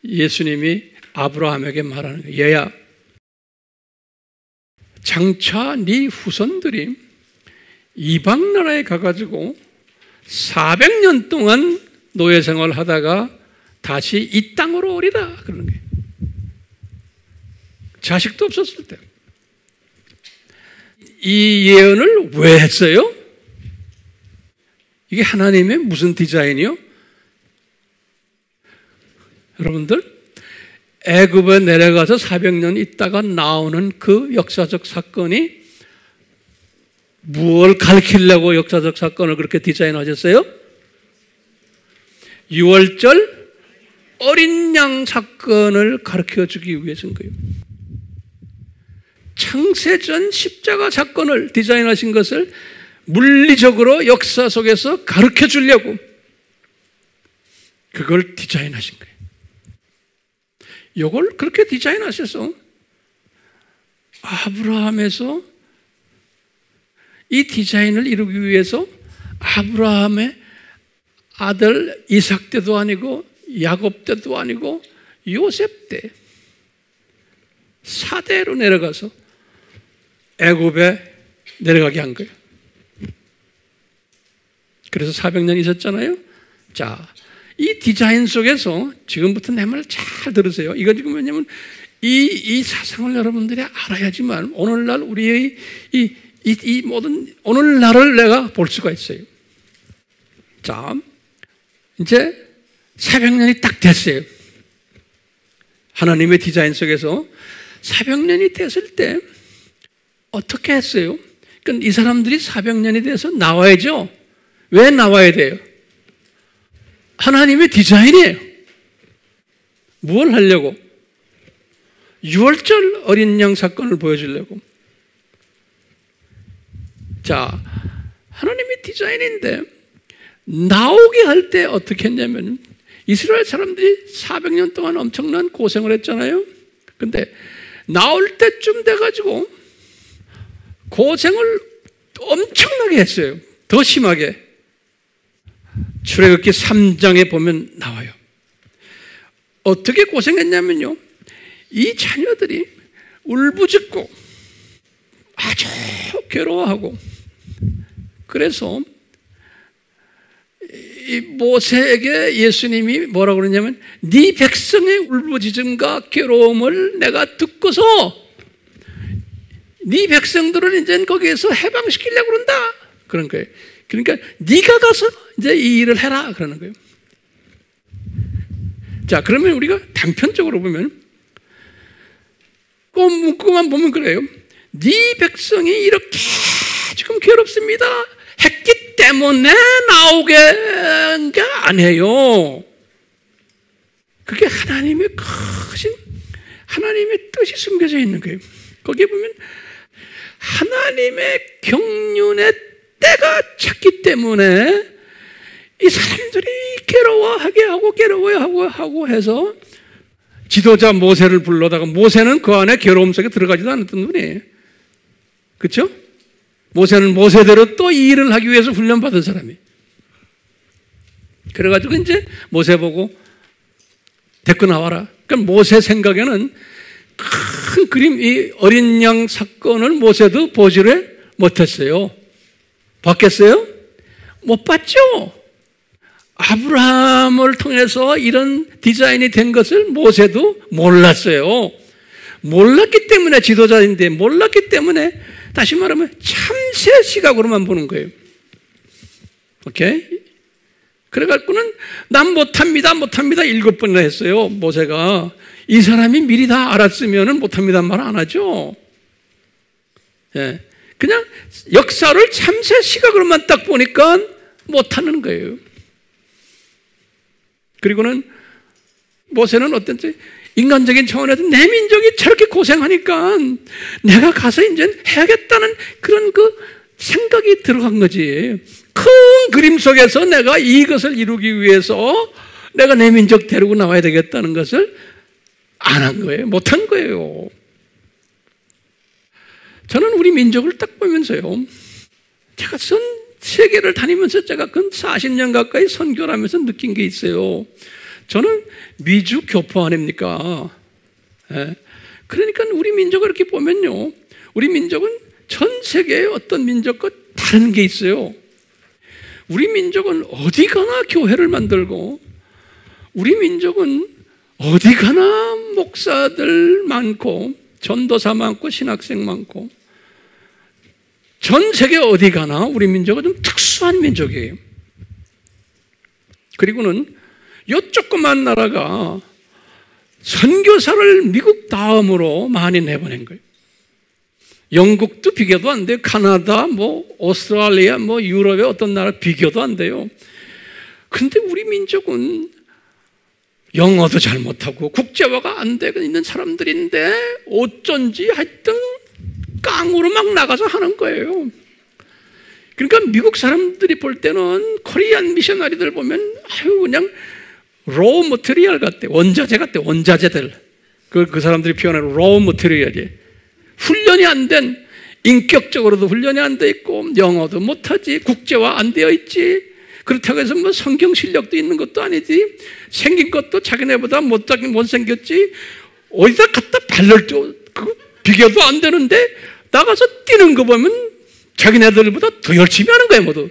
[SPEAKER 1] 예수님이 아브라함에게 말하는 거예요. 얘야, 장차 네 후손들이 이방 나라에 가가지고 400년 동안 노예 생활을 하다가 다시 이 땅으로 오리라 그러는 거예요. 자식도 없었을 때. 이 예언을 왜 했어요? 이게 하나님의 무슨 디자인이요? 여러분들, 애굽에 내려가서 400년 있다가 나오는 그 역사적 사건이 무엇을 가르치려고 역사적 사건을 그렇게 디자인하셨어요? 6월절 어린 양 사건을 가르쳐주기 위해서인 거예요. 창세전 십자가 사건을 디자인하신 것을 물리적으로 역사 속에서 가르쳐 주려고. 그걸 디자인하신 거예요. 이걸 그렇게 디자인하셔서 아브라함에서 이 디자인을 이루기 위해서 아브라함의 아들 이삭 때도 아니고 야곱 때도 아니고 요셉 때 4대로 내려가서 애굽에 내려가게 한 거예요. 그래서 400년 있었잖아요. 자, 이 디자인 속에서 지금부터 내 말 잘 들으세요. 이건 지금 왜냐면 이 사상을 여러분들이 알아야지만 오늘날 우리의 이 모든 오늘날을 내가 볼 수가 있어요. 자, 이제 400년이 딱 됐어요. 하나님의 디자인 속에서 400년이 됐을 때 어떻게 했어요? 그러니까 이 사람들이 400년이 돼서 나와야죠. 왜 나와야 돼요? 하나님의 디자인이에요. 무엇을 하려고? 유월절 어린 양 사건을 보여주려고. 자, 하나님의 디자인인데 나오게 할 때 어떻게 했냐면 이스라엘 사람들이 400년 동안 엄청난 고생을 했잖아요. 근데 나올 때쯤 돼가지고 고생을 엄청나게 했어요. 더 심하게. 출애굽기 3장에 보면 나와요. 어떻게 고생했냐면요, 이 자녀들이 울부짖고 아주 괴로워하고, 그래서 이 모세에게 예수님이 뭐라고 그러냐면 네 백성의 울부짖음과 괴로움을 내가 듣고서 네 백성들을 이제 거기에서 해방시키려고 그런다, 그런 거예요. 그러니까 네가 가서 이제 이 일을 해라, 그러는 거예요. 자, 그러면 우리가 단편적으로 보면 그 문구만 보면 그래요. 네 백성이 이렇게 지금 괴롭습니다 했기 때문에 나오게 한 게 아니에요. 그게 하나님의 크신 하나님의 뜻이 숨겨져 있는 거예요. 거기에 보면 하나님의 경륜의 때가 찼기 때문에 이 사람들이 괴로워하게 하고 괴로워하고 해서 지도자 모세를 불러다가, 모세는 그 안에 괴로움 속에 들어가지도 않았던 분이에요. 그렇죠? 모세는 모세대로 또 이 일을 하기 위해서 훈련받은 사람이에요. 그래가지고 이제 모세 보고 데리고 나와라. 그러니까 모세 생각에는 큰 그림, 이 어린 양 사건을 모세도 보지를 못했어요. 봤겠어요? 못 봤죠? 아브라함을 통해서 이런 디자인이 된 것을 모세도 몰랐어요. 몰랐기 때문에 지도자인데, 몰랐기 때문에 다시 말하면 참새 시각으로만 보는 거예요. 오케이? 그래갖고는 난 못합니다 7번이나 했어요. 모세가. 이 사람이 미리 다 알았으면 못합니다 말 안 하죠. 예. 그냥 역사를 참새 시각으로만 딱 보니까 못하는 거예요. 그리고는 모세는 어떤지 인간적인 차원에서 내 민족이 저렇게 고생하니까 내가 가서 이제 해야겠다는 그런 그 생각이 들어간 거지. 큰 그림 속에서 내가 이것을 이루기 위해서 내가 내 민족 데리고 나와야 되겠다는 것을 안 한 거예요. 못 한 거예요. 저는 우리 민족을 딱 보면서요, 제가 세계를 다니면서 제가 근 40년 가까이 선교를 하면서 느낀 게 있어요. 저는 미주 교포 아닙니까? 예. 그러니까 우리 민족을 이렇게 보면요, 우리 민족은 전 세계의 어떤 민족과 다른 게 있어요. 우리 민족은 어디 가나 교회를 만들고, 우리 민족은 어디 가나 목사들 많고 전도사 많고 신학생 많고, 전 세계 어디 가나 우리 민족은 좀 특수한 민족이에요. 그리고는 요 조그만 나라가 선교사를 미국 다음으로 많이 내보낸 거예요. 영국도 비교도 안 돼요. 카나다, 오스트랄리아, 유럽의 어떤 나라 비교도 안 돼요. 근데 우리 민족은 영어도 잘 못하고 국제화가 안 되고 있는 사람들인데 어쩐지 하여튼 깡으로 막 나가서 하는 거예요. 그러니까 미국 사람들이 볼 때는 코리안 미셔너리들 보면 아유 그냥 로우 머티리얼 같대. 원자재 같대. 원자재들. 그 사람들이 표현하는 로우 머티리얼이. 훈련이 안 된, 인격적으로도 훈련이 안 돼 있고, 영어도 못하지, 국제화 안 되어 있지. 그렇다고 해서 뭐 성경 실력도 있는 것도 아니지. 생긴 것도 자기네보다 못생겼지. 어디다 갖다 발을 비교도 안 되는데, 나가서 뛰는 거 보면 자기네들보다 더 열심히 하는 거예요, 모두.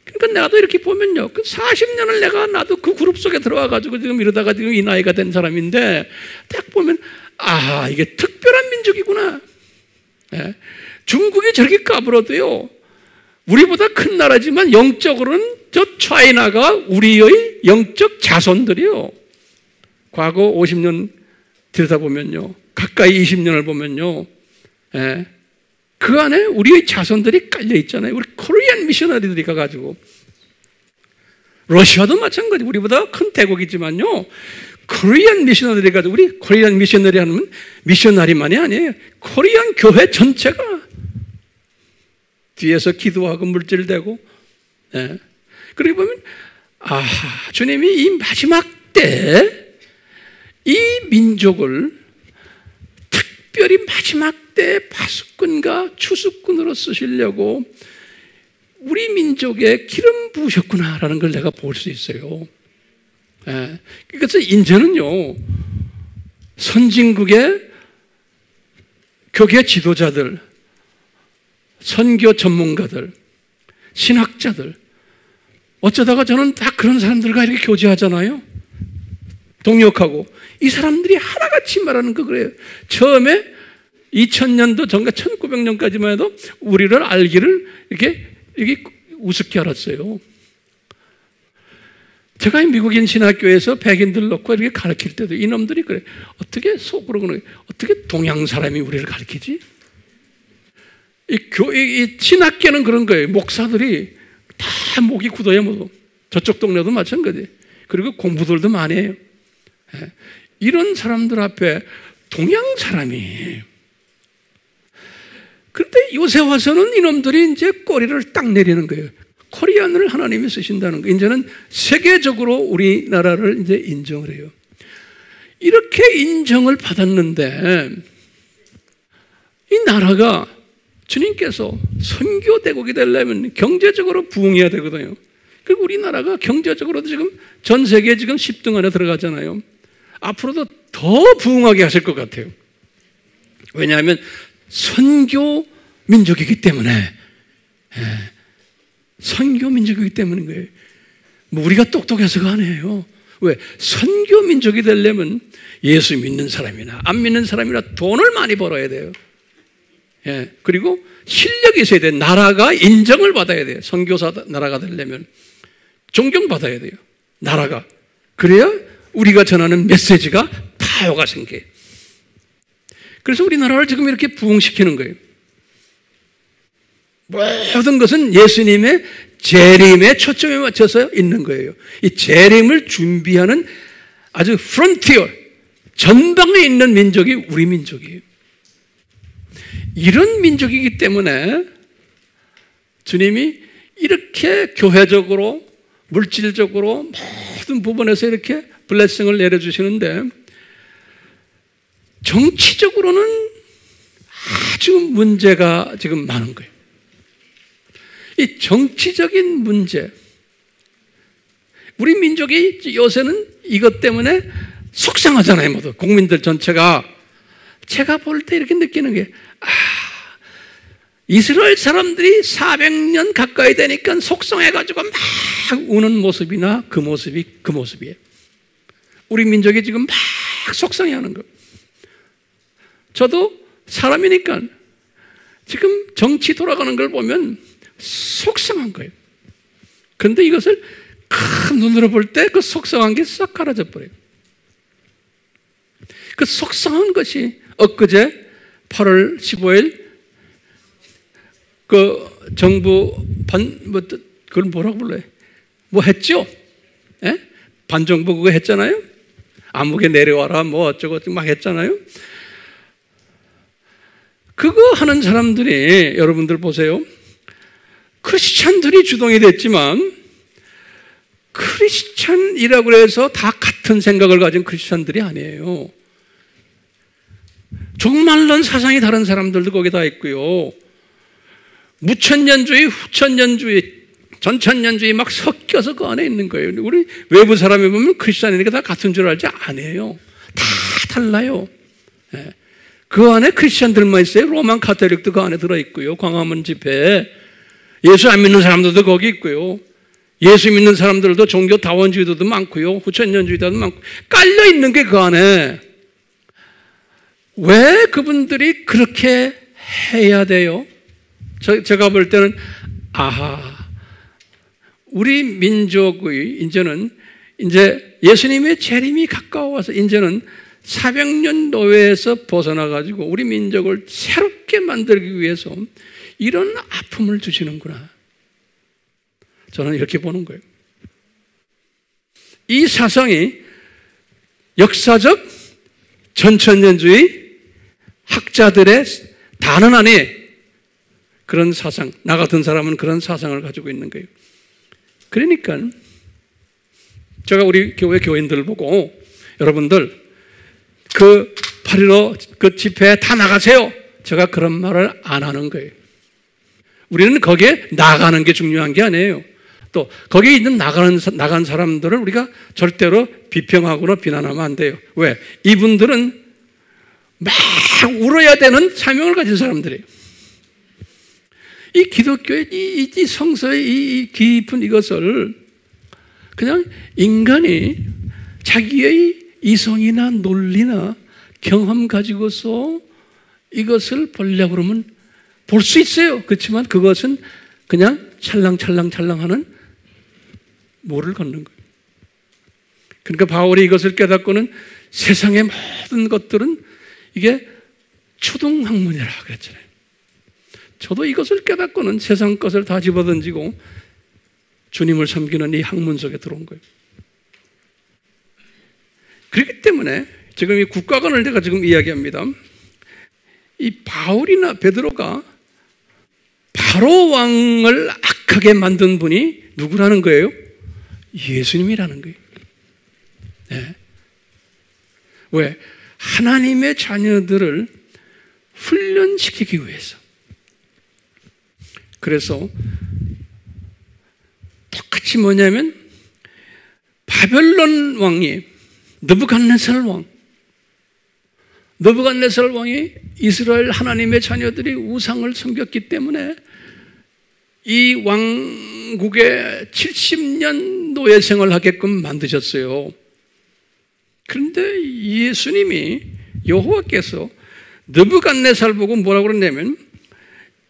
[SPEAKER 1] 그러니까 나도 이렇게 보면요. 그 40년을 나도 그 그룹 속에 들어와가지고 지금 이러다가 지금 이 나이가 된 사람인데, 딱 보면, 아, 이게 특별한 민족이구나. 예. 중국이 저렇게 까불어도요, 우리보다 큰 나라지만 영적으로는 저 차이나가 우리의 영적 자손들이요. 과거 50년 들여다보면요. 가까이 20년을 보면요. 예. 그 안에 우리의 자손들이 깔려 있잖아요. 우리 코리안 미셔너리들이 가가지고. 러시아도 마찬가지. 우리보다 큰 대국이지만요. 코리안 미셔너리들이 가지고, 우리 코리안 미셔너리 하면 미셔너리만이 아니에요. 코리안 교회 전체가 뒤에서 기도하고 물질대고, 예. 그러고 보면, 아, 주님이 이 마지막 때 이 민족을 특별히 마지막 때 파수꾼과 추수꾼으로 쓰시려고 우리 민족에 기름 부으셨구나라는 걸 내가 볼 수 있어요. 예. 그래서 이제는요, 선진국의 교계 지도자들, 선교 전문가들, 신학자들, 어쩌다가 저는 다 그런 사람들과 이렇게 교제하잖아요. 동역하고. 이 사람들이 하나같이 말하는 거 그래요. 처음에 2000년도 전과 1900년까지만 해도 우리를 알기를 이렇게 우습게 알았어요. 제가 미국인 신학교에서 백인들 놓고 이렇게 가르칠 때도 이놈들이 그래. 어떻게 속으로 그러는, 어떻게 동양 사람이 우리를 가르치지? 이 신학계는 그런 거예요. 목사들이 다 목이 굳어요, 모두. 저쪽 동네도 마찬가지. 그리고 공부들도 많이 해요. 예. 이런 사람들 앞에 동양 사람이. 그런데 요새 와서는 이놈들이 이제 꼬리를 딱 내리는 거예요. 코리안을 하나님이 쓰신다는 거. 이제는 세계적으로 우리나라를 이제 인정을 해요. 이렇게 인정을 받았는데, 이 나라가 주님께서 선교대국이 되려면 경제적으로 부흥해야 되거든요. 그리고 우리나라가 경제적으로도 지금 전 세계에 지금 10등 안에 들어가잖아요. 앞으로도 더 부흥하게 하실 것 같아요. 왜냐하면 선교 민족이기 때문에. 예. 선교 민족이기 때문인 거예요. 뭐 우리가 똑똑해서가 아니에요. 왜? 선교 민족이 되려면 예수 믿는 사람이나 안 믿는 사람이나 돈을 많이 벌어야 돼요. 예. 그리고 실력이 있어야 돼요. 나라가 인정을 받아야 돼요. 선교사 나라가 되려면 존경받아야 돼요. 나라가. 그래야 우리가 전하는 메시지가 파워가 생겨요. 그래서 우리나라를 지금 이렇게 부흥시키는 거예요. 모든 것은 예수님의 재림에 초점에 맞춰서 있는 거예요. 이 재림을 준비하는 아주 프론티어, 전방에 있는 민족이 우리 민족이에요. 이런 민족이기 때문에 주님이 이렇게 교회적으로, 물질적으로 모든 부분에서 이렇게 블레싱을 내려주시는데, 정치적으로는 아주 문제가 지금 많은 거예요. 이 정치적인 문제, 우리 민족이 요새는 이것 때문에 속상하잖아요, 모두. 국민들 전체가. 제가 볼 때 이렇게 느끼는 게, 이스라엘 사람들이 400년 가까이 되니까 속상해가지고 막 우는 모습이나 그 모습이에요. 우리 민족이 지금 막 속상해하는 거. 저도 사람이니까 지금 정치 돌아가는 걸 보면 속상한 거예요. 그런데 이것을 큰 눈으로 볼 때 그 속상한 게 싹 가라져 버려요. 그 속상한 것이 엊그제 8월 15일 그 정부 그걸 뭐라고 불러요? 뭐 했죠? 예? 반정부 그거 했잖아요? 암흑에 내려와라 뭐 어쩌고 막 했잖아요? 그거 하는 사람들이 여러분들 보세요. 크리스찬들이 주동이 됐지만 크리스찬이라고 해서 다 같은 생각을 가진 크리스찬들이 아니에요. 종말론 사상이 다른 사람들도 거기 다 있고요. 무천년주의, 후천년주의, 전천년주의 막 섞여서 그 안에 있는 거예요. 우리 외부 사람이 보면 크리스찬이니까 다 같은 줄 알지 아니에요. 다 달라요. 예. 그 안에 크리스찬들만 있어요. 로만 카톨릭도 그 안에 들어있고요. 광화문 집회에 예수 안 믿는 사람들도 거기 있고요. 예수 믿는 사람들도 종교 다원주의도 많고요. 후천년주의도 많고 깔려 있는 게 그 안에. 왜 그분들이 그렇게 해야 돼요? 제가 볼 때는 우리 민족의 이제 예수님의 재림이 가까워서 이제는 400년 노예에서 벗어나가지고 우리 민족을 새롭게 만들기 위해서 이런 아픔을 주시는구나. 저는 이렇게 보는 거예요. 이 사상이 역사적 전천년주의 학자들의 다는 아니 그런 사상, 나 같은 사람은 그런 사상을 가지고 있는 거예요. 그러니까 제가 우리 교회 교인들을 보고 여러분들 그 8.15 그 집회에 다 나가세요. 제가 그런 말을 안 하는 거예요. 우리는 거기에 나가는 게 중요한 게 아니에요. 또 거기에 있는 나간 사람들을 우리가 절대로 비평하거나 비난하면 안 돼요. 왜? 이분들은 막 울어야 되는 사명을 가진 사람들이에요. 이 기독교의 이 성서의 이 깊은 이것을 그냥 인간이 자기의 이성이나 논리나 경험 가지고서 이것을 보려고 그러면 볼 수 있어요. 그렇지만 그것은 그냥 찰랑찰랑찰랑하는 모를 걷는 거예요. 그러니까 바울이 이것을 깨닫고는 세상의 모든 것들은 이게 초등학문이라 그랬잖아요. 저도 이것을 깨닫고는 세상 것을 다 집어던지고 주님을 섬기는 이 학문 속에 들어온 거예요. 그렇기 때문에 지금 이 국가관을 제가 지금 이야기합니다. 이 바울이나 베드로가 바로 왕을 악하게 만든 분이 누구라는 거예요? 예수님이라는 거예요. 네. 왜? 하나님의 자녀들을 훈련시키기 위해서. 그래서 똑같이 뭐냐면 바벨론 왕이 느부갓네살 왕이 이스라엘 하나님의 자녀들이 우상을 섬겼기 때문에 이 왕국에 70년 노예 생활하게끔 만드셨어요. 그런데 예수님이 여호와께서 느부갓네살 보고 뭐라고 그러냐면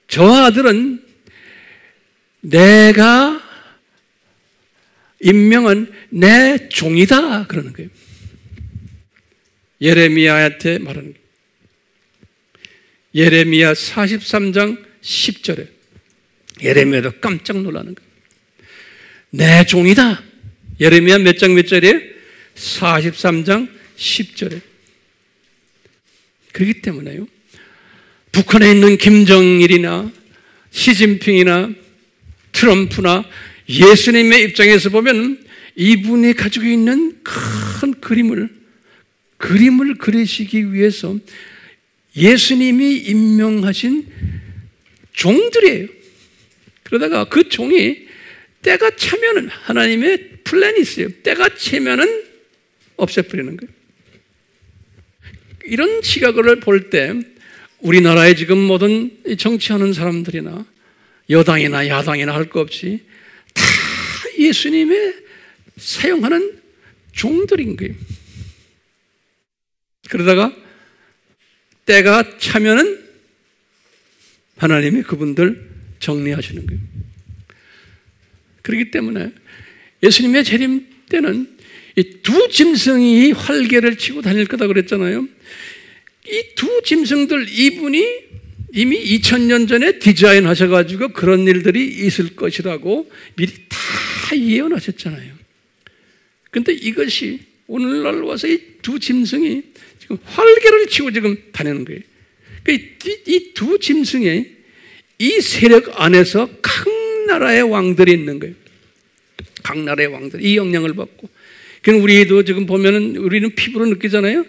[SPEAKER 1] 저 아들은 내가 임명한 내 종이다 그러는 거예요. 예레미야한테 말하는 거예요. 예레미야 43장 10절에 예레미야도 깜짝 놀라는 거예요. 내 종이다. 예레미야 몇 장 몇 절이에요? 43장 10절에. 그렇기 때문에요. 북한에 있는 김정일이나 시진핑이나 트럼프나 예수님의 입장에서 보면 이분이 가지고 있는 큰 그림을 그리시기 위해서 예수님이 임명하신 종들이에요. 그러다가 그 종이 때가 차면은 하나님의 플랜이 있어요. 때가 차면은 없애버리는 거예요. 이런 시각을 볼 때 우리나라에 지금 모든 정치하는 사람들이나 여당이나 야당이나 할 것 없이 다 예수님의 사용하는 종들인 거예요. 그러다가 때가 차면은 하나님이 그분들 정리하시는 거예요. 그렇기 때문에 예수님의 재림 때는 이 두 짐승이 활개를 치고 다닐 거다 그랬잖아요. 이 두 짐승들 이분이 이미 2000년 전에 디자인하셔가지고 그런 일들이 있을 것이라고 미리 다 예언하셨잖아요. 그런데 이것이 오늘날 와서 이 두 짐승이 지금 활개를 치고 지금 다니는 거예요. 이 두 짐승의 이 세력 안에서 각 나라의 왕들이 있는 거예요. 각 나라의 왕들 이 영향을 받고. 그럼 우리도 지금 보면은 우리는 피부로 느끼잖아요.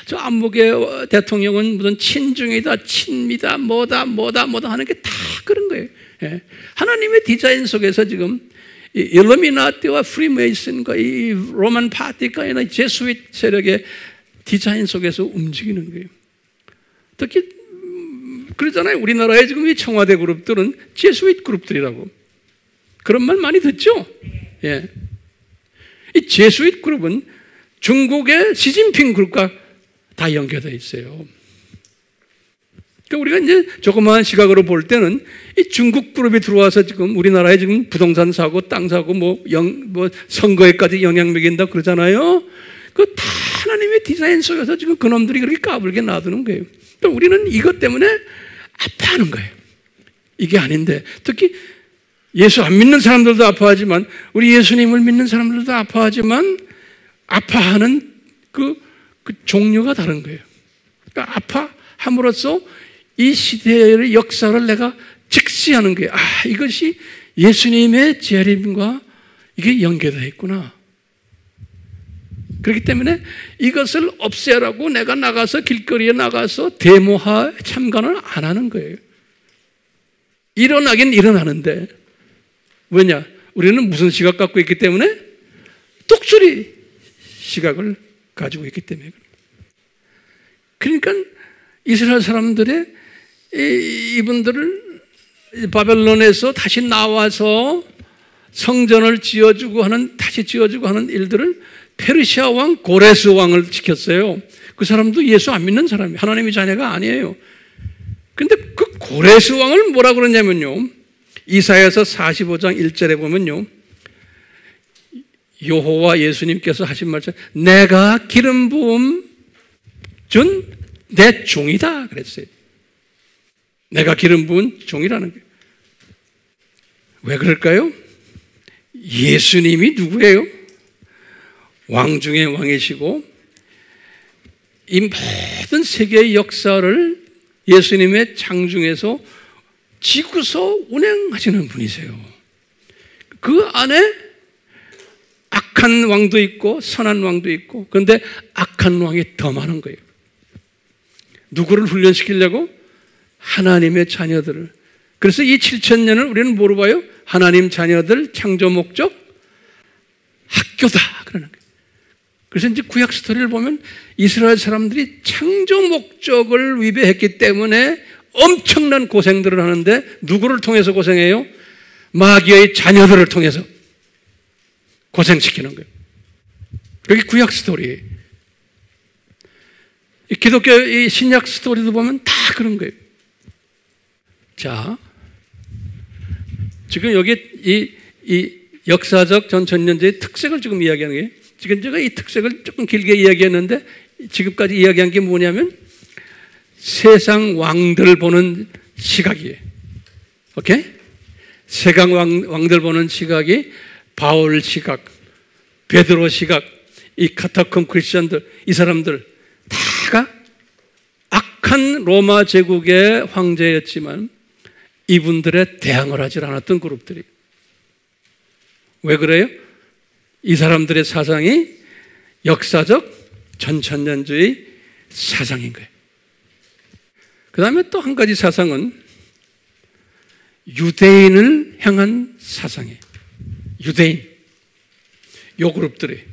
[SPEAKER 1] 저 안목의 대통령은 무슨 친중이다, 친미다, 뭐다 하는 게 다 그런 거예요. 예. 하나님의 디자인 속에서 지금 일루미나티와 프리메이슨과 이 로만 파티가 아니라 제수잇 세력의 디자인 속에서 움직이는 거예요. 특히 그러잖아요. 우리나라에 지금 이 청와대 그룹들은 제수잇 그룹들이라고. 그런 말 많이 듣죠? 예. 이 제수잇 그룹은 중국의 시진핑 그룹과 다 연계되어 있어요. 그러니까 우리가 이제 조그마한 시각으로 볼 때는 이 중국 그룹이 들어와서 지금 우리나라에 지금 부동산 사고, 땅 사고, 뭐 선거에까지 영향 미친다 그러잖아요. 그 다 하나님의 디자인 속에서 지금 그놈들이 그렇게 까불게 놔두는 거예요. 그러니까 우리는 이것 때문에 아파하는 거예요. 이게 아닌데, 특히 예수 안 믿는 사람들도 아파하지만, 우리 예수님을 믿는 사람들도 아파하지만, 아파하는 그 종류가 다른 거예요. 그러니까 아파함으로써 이 시대의 역사를 내가 직시하는 거예요. 이것이 예수님의 재림과 이게 연계되어 있구나. 그렇기 때문에 이것을 없애라고 내가 나가서 길거리에 나가서 데모하 참관을 안 하는 거예요. 일어나긴 일어나는데, 왜냐? 우리는 무슨 시각 갖고 있기 때문에? 똑소리 시각을 가지고 있기 때문에. 그러니까 이스라엘 사람들의 이분들을 바벨론에서 다시 나와서 성전을 다시 지어주고 하는 일들을 페르시아 왕 고레스 왕을 지켰어요. 그 사람도 예수 안 믿는 사람이에요. 하나님의 자녀가 아니에요. 근데 그 고레스 왕을 뭐라 그러냐면요. 이사야서 45장 1절에 보면요. 여호와 예수님께서 하신 말씀, 내가 기름 부음 준 내 종이다 그랬어요. 내가 기름 부은 종이라는 거예요. 왜 그럴까요? 예수님이 누구예요? 왕 중에 왕이시고 이 모든 세계의 역사를 예수님의 창중에서 지구서 운행하시는 분이세요. 그 안에 악한 왕도 있고 선한 왕도 있고, 그런데 악한 왕이 더 많은 거예요. 누구를 훈련시키려고? 하나님의 자녀들을. 그래서 이 7000년을 우리는 뭐로 봐요? 하나님 자녀들 창조 목적 학교다 그러는 거예요. 그래서 이제 구약 스토리를 보면 이스라엘 사람들이 창조 목적을 위배했기 때문에 엄청난 고생들을 하는데, 누구를 통해서 고생해요? 마귀의 자녀들을 통해서 고생시키는 거예요. 그게 구약 스토리예요. 이 기독교 이 신약 스토리도 보면 다 그런 거예요. 자, 지금 여기 이 역사적 전천년제의 특색을 지금 이야기하는 거예요. 지금 제가 이 특색을 조금 길게 이야기했는데, 지금까지 이야기한 게 뭐냐면 세상 왕들 보는 시각이에요. 오케이? 세상 왕들 보는 시각이 바울 시각, 베드로 시각, 이 카타콤 크리스천들, 이 사람들 다가 악한 로마 제국의 황제였지만 이분들에 대항을 하지 않았던 그룹들이. 왜 그래요? 이 사람들의 사상이 역사적 전천년주의 사상인 거예요. 그 다음에 또 한 가지 사상은 유대인을 향한 사상이에요. 유대인. 요 그룹들이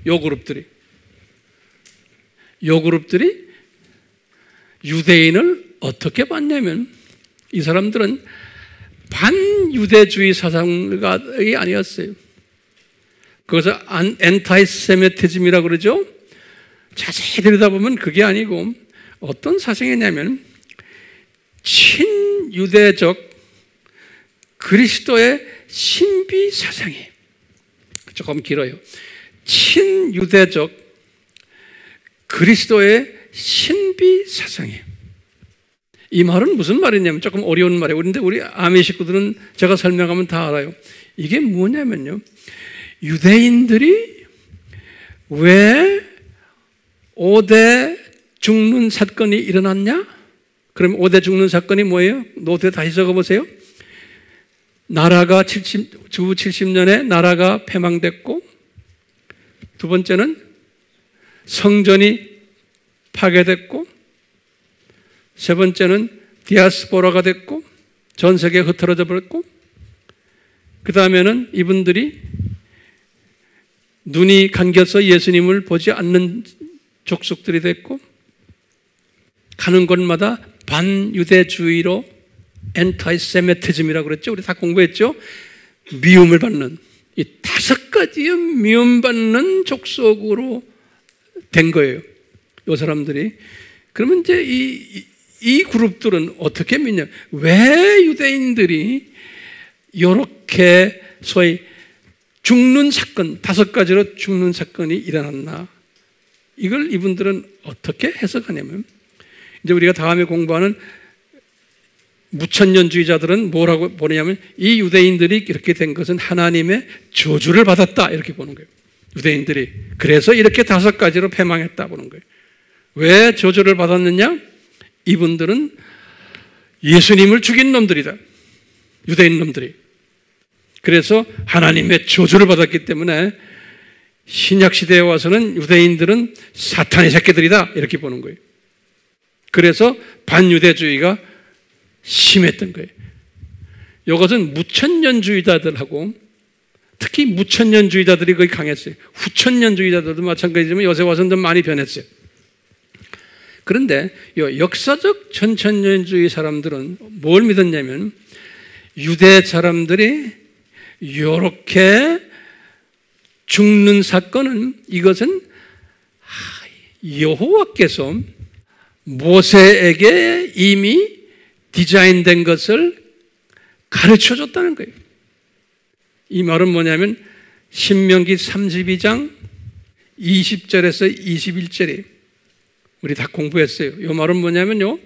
[SPEAKER 1] 유대인을 어떻게 봤냐면, 이 사람들은 반유대주의 사상이 아니었어요. 그것을 엔타이세미티즘이라고 그러죠. 자세히 들여다보면 그게 아니고 어떤 사상이냐면 친유대적 그리스도의 신비 사상이에요. 조금 길어요. 친유대적 그리스도의 신비 사상이에요. 이 말은 무슨 말이냐면 조금 어려운 말이에요. 그런데 우리 아미 식구들은 제가 설명하면 다 알아요. 이게 뭐냐면요, 유대인들이 왜 5대 죽는 사건이 일어났냐? 그럼 5대 죽는 사건이 뭐예요? 노트에 다시 적어보세요. 나라가 주 70년에 나라가 패망됐고, 두 번째는 성전이 파괴됐고, 세 번째는 디아스포라가 됐고, 전 세계에 흩어져 버렸고, 그 다음에는 이분들이 눈이 감겨서 예수님을 보지 않는 족속들이 됐고, 가는 곳마다 반유대주의로 엔타이세메티즘이라고 그랬죠. 우리 다 공부했죠. 미움을 받는, 이 5가지의 미움받는 족속으로 된 거예요, 이 사람들이. 그러면 이제 이 그룹들은 어떻게 믿냐? 왜 유대인들이 이렇게 소위 죽는 사건, 5가지로 죽는 사건이 일어났나? 이걸 이분들은 어떻게 해석하냐면, 이제 우리가 다음에 공부하는 무천년주의자들은 뭐라고 보냐면, 이 유대인들이 이렇게 된 것은 하나님의 저주를 받았다, 이렇게 보는 거예요. 유대인들이. 그래서 이렇게 5가지로 패망했다 보는 거예요. 왜 저주를 받았느냐? 이분들은 예수님을 죽인 놈들이다, 유대인 놈들이. 그래서 하나님의 저주를 받았기 때문에 신약시대에 와서는 유대인들은 사탄의 새끼들이다, 이렇게 보는 거예요. 그래서 반유대주의가 심했던 거예요. 이것은 무천년주의자들하고, 특히 무천년주의자들이 거의 강했어요. 후천년주의자들도 마찬가지지만 요새 와서는 좀 많이 변했어요. 그런데 역사적 전천년주의 사람들은 뭘 믿었냐면, 유대 사람들이 이렇게 죽는 사건은, 이것은 여호와께서 모세에게 이미 디자인된 것을 가르쳐 줬다는 거예요. 이 말은 뭐냐면 신명기 32장 20절에서 21절이 우리 다 공부했어요. 이 말은 뭐냐면요,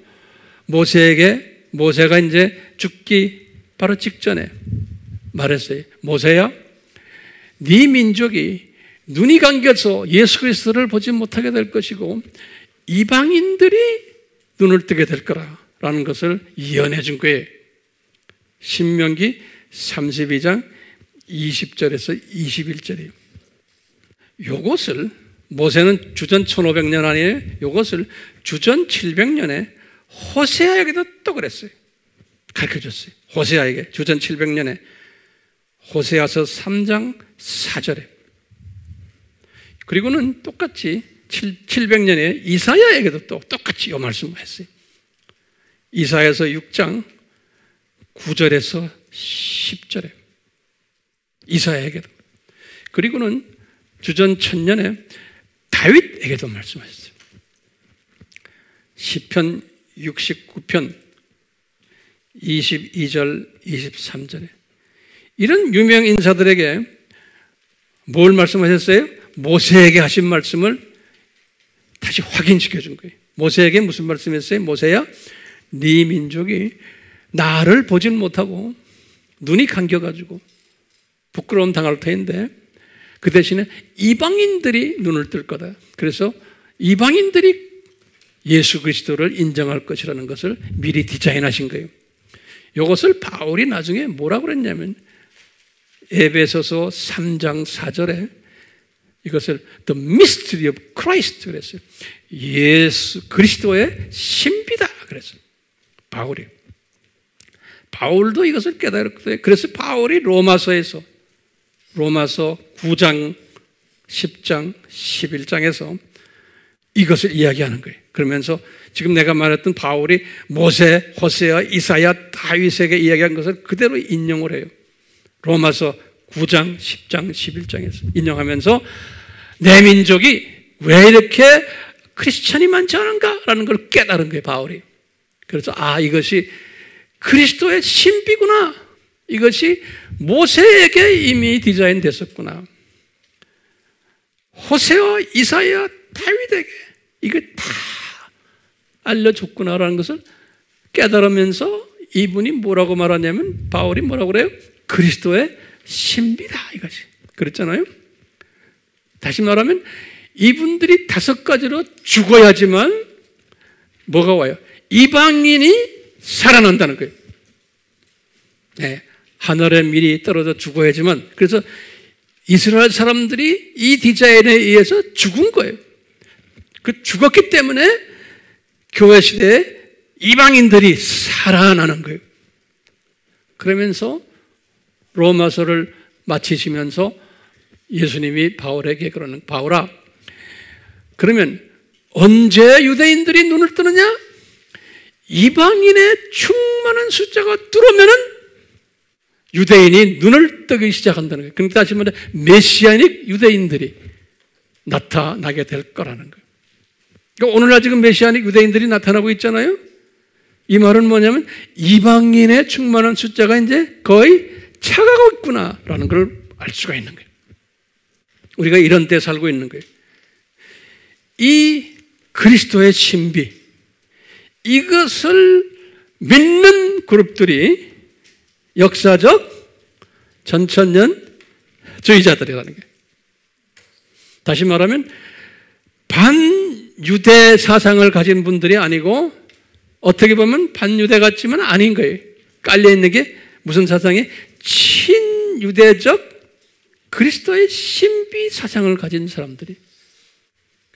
[SPEAKER 1] 모세가 이제 죽기 바로 직전에 말했어요. 모세야, 네 민족이 눈이 감겨서 예수 그리스도를 보지 못하게 될 것이고 이방인들이 눈을 뜨게 될 거라는 것을 예언해 준 거예요. 신명기 32장 20절에서 21절이에요. 요것을 모세는 주전 1500년 아니에요. 요것을 주전 700년에 호세아에게도 또 그랬어요. 가르쳐줬어요. 호세아에게 주전 700년에 호세아서 3장 4절에. 그리고는 똑같이 700년에 이사야에게도 또 똑같이 이 말씀을 했어요. 이사야서 6장 9절에서 10절에 이사야에게도. 그리고는 주전 1000년에 다윗에게도 말씀하셨어요. 시편 69편 22절 23절에 이런 유명 인사들에게 뭘 말씀하셨어요? 모세에게 하신 말씀을 다시 확인시켜 준 거예요. 모세에게 무슨 말씀했어요? 모세야, 네 민족이 나를 보진 못하고 눈이 감겨가지고 부끄러움 당할 터인데 그 대신에 이방인들이 눈을 뜰 거다. 그래서 이방인들이 예수 그리스도를 인정할 것이라는 것을 미리 디자인하신 거예요. 이것을 바울이 나중에 뭐라고 그랬냐면 에베소서 3장 4절에 이것을 The mystery of Christ 그랬어요. 예수 그리스도의 신비다 그랬어요. 바울도 이것을 깨달았어요. 그래서 바울이 로마서 9장, 10장, 11장에서 이것을 이야기하는 거예요. 그러면서 지금 내가 말했던 바울이 모세, 호세아, 이사야, 다윗에게 이야기한 것을 그대로 인용을 해요. 로마서 9장, 10장, 11장에서 인용하면서 내 민족이 왜 이렇게 크리스찬이 많지 않은가라는 걸 깨달은 거예요, 바울이. 그래서 이것이 그리스도의 신비구나. 이것이 모세에게 이미 디자인됐었구나. 호세와 이사야, 다윗에게 이거 다 알려줬구나라는 것을 깨달으면서 이분이 뭐라고 말하냐면 바울이 뭐라고 그래요? 그리스도의 신비다 이것이. 그랬잖아요. 다시 말하면 이분들이 5가지로 죽어야지만 뭐가 와요? 이방인이 살아난다는 거예요. 네. 하늘에 미리 떨어져 죽어야지만, 그래서 이스라엘 사람들이 이 디자인에 의해서 죽은 거예요. 그 죽었기 때문에 교회 시대에 이방인들이 살아나는 거예요. 그러면서 로마서를 마치시면서 예수님이 바울에게 그러는, 바울아, 그러면 언제 유대인들이 눈을 뜨느냐? 이방인의 충만한 숫자가 들어오면은 유대인이 눈을 뜨기 시작한다는 거예요. 그러니까 다시 말해 메시아닉 유대인들이 나타나게 될 거라는 거예요. 그러니까 오늘날 지금 메시아닉 유대인들이 나타나고 있잖아요. 이 말은 뭐냐면 이방인의 충만한 숫자가 이제 거의 차가고 있구나라는 걸 알 수가 있는 거예요. 우리가 이런 때 살고 있는 거예요. 이 그리스도의 신비, 이것을 믿는 그룹들이 역사적 전천년주의자들이라는 거예요. 다시 말하면 반유대 사상을 가진 분들이 아니고 어떻게 보면 반유대 같지만 아닌 거예요. 깔려있는 게 무슨 사상이? 친유대적 그리스도의 신비 사상을 가진 사람들이.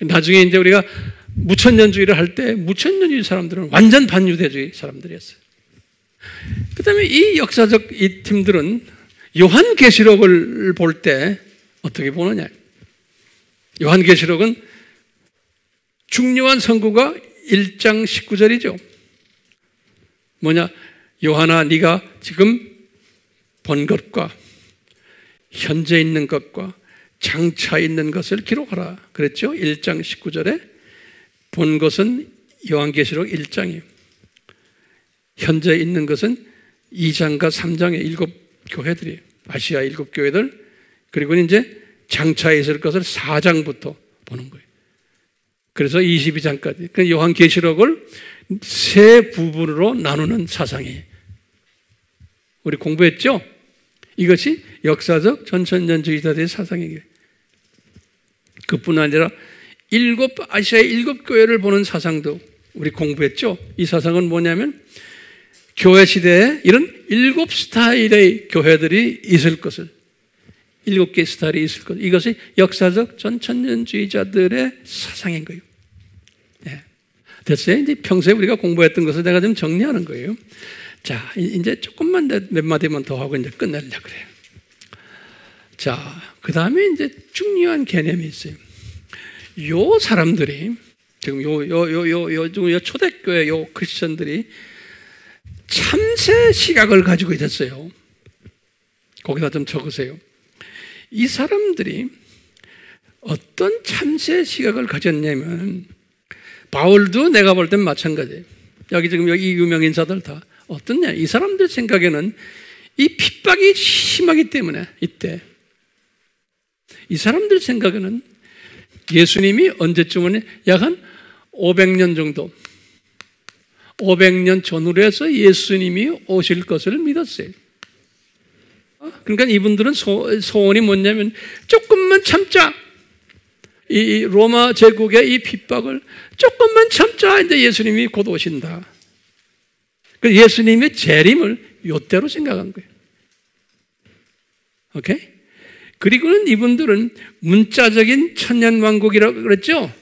[SPEAKER 1] 나중에 이제 우리가 무천년주의를 할 때 무천년주의 사람들은 완전 반유대주의 사람들이었어요. 그 다음에 이 역사적 이 팀들은 요한계시록을 볼 때 어떻게 보느냐. 요한계시록은 중요한 선구가 1장 19절이죠. 뭐냐? 요한아, 네가 지금 본 것과 현재 있는 것과 장차 있는 것을 기록하라 그랬죠. 1장 19절에 본 것은 요한계시록 1장이에요. 현재 있는 것은 2장과 3장의 7교회들이에요. 아시아 7교회들. 그리고 이제 장차에 있을 것을 4장부터 보는 거예요. 그래서 22장까지. 그 요한계시록을 세 부분으로 나누는 사상이에요. 우리 공부했죠? 이것이 역사적 전천년주의자들의 사상이에요. 그뿐 아니라 아시아의 7교회를 보는 사상도 우리 공부했죠? 이 사상은 뭐냐면 교회 시대에 이런 7스타일의 교회들이 있을 것을, 7개의 스타일이 있을 것, 이것이 역사적 전천년주의자들의 사상인 거예요. 네. 됐어요? 이제 평소에 우리가 공부했던 것을 내가 좀 정리하는 거예요. 자, 이제 조금만 몇 마디만 더 하고 이제 끝내려고 그래요. 자, 그 다음에 이제 중요한 개념이 있어요. 요 사람들이, 지금 요 초대교회 요 크리스천들이 참새 시각을 가지고 있었어요. 거기다 좀 적으세요. 이 사람들이 어떤 참새 시각을 가졌냐면, 바울도 내가 볼 땐 마찬가지예요. 지금 여기 유명 인사들 다 어떻냐? 이 사람들 생각에는 이 핍박이 심하기 때문에 이때 이 사람들 생각에는 예수님이 언제쯤은 약 한 500년 정도, 500년 전후로 해서 예수님이 오실 것을 믿었어요. 그러니까 이분들은 소원이 뭐냐면 조금만 참자. 이 로마 제국의 이 핍박을 조금만 참자. 이제 예수님이 곧 오신다. 그 예수님의 재림을 요때로 생각한 거예요. 오케이? 그리고는 이분들은 문자적인 천년왕국이라고 그랬죠?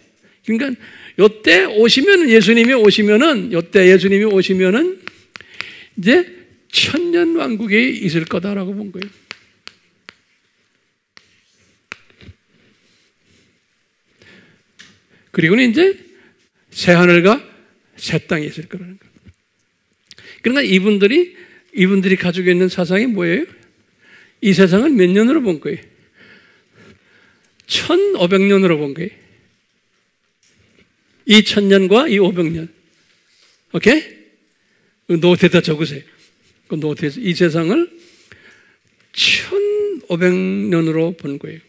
[SPEAKER 1] 그러니까 요때 오시면은, 예수님이 오시면은, 요때 예수님이 오시면은 이제 천년왕국이 있을 거다라고 본 거예요. 그리고는 이제 새하늘과 새 땅이 있을 거라는 거예요. 그러니까 이분들이 가지고 있는 사상이 뭐예요? 이 세상을 몇 년으로 본 거예요? 1500년으로 본 거예요. 이 1000년과 이 500년. 오케이? 노트에다 적으세요. 그 노트에서 이 세상을 1500년으로 본 거예요.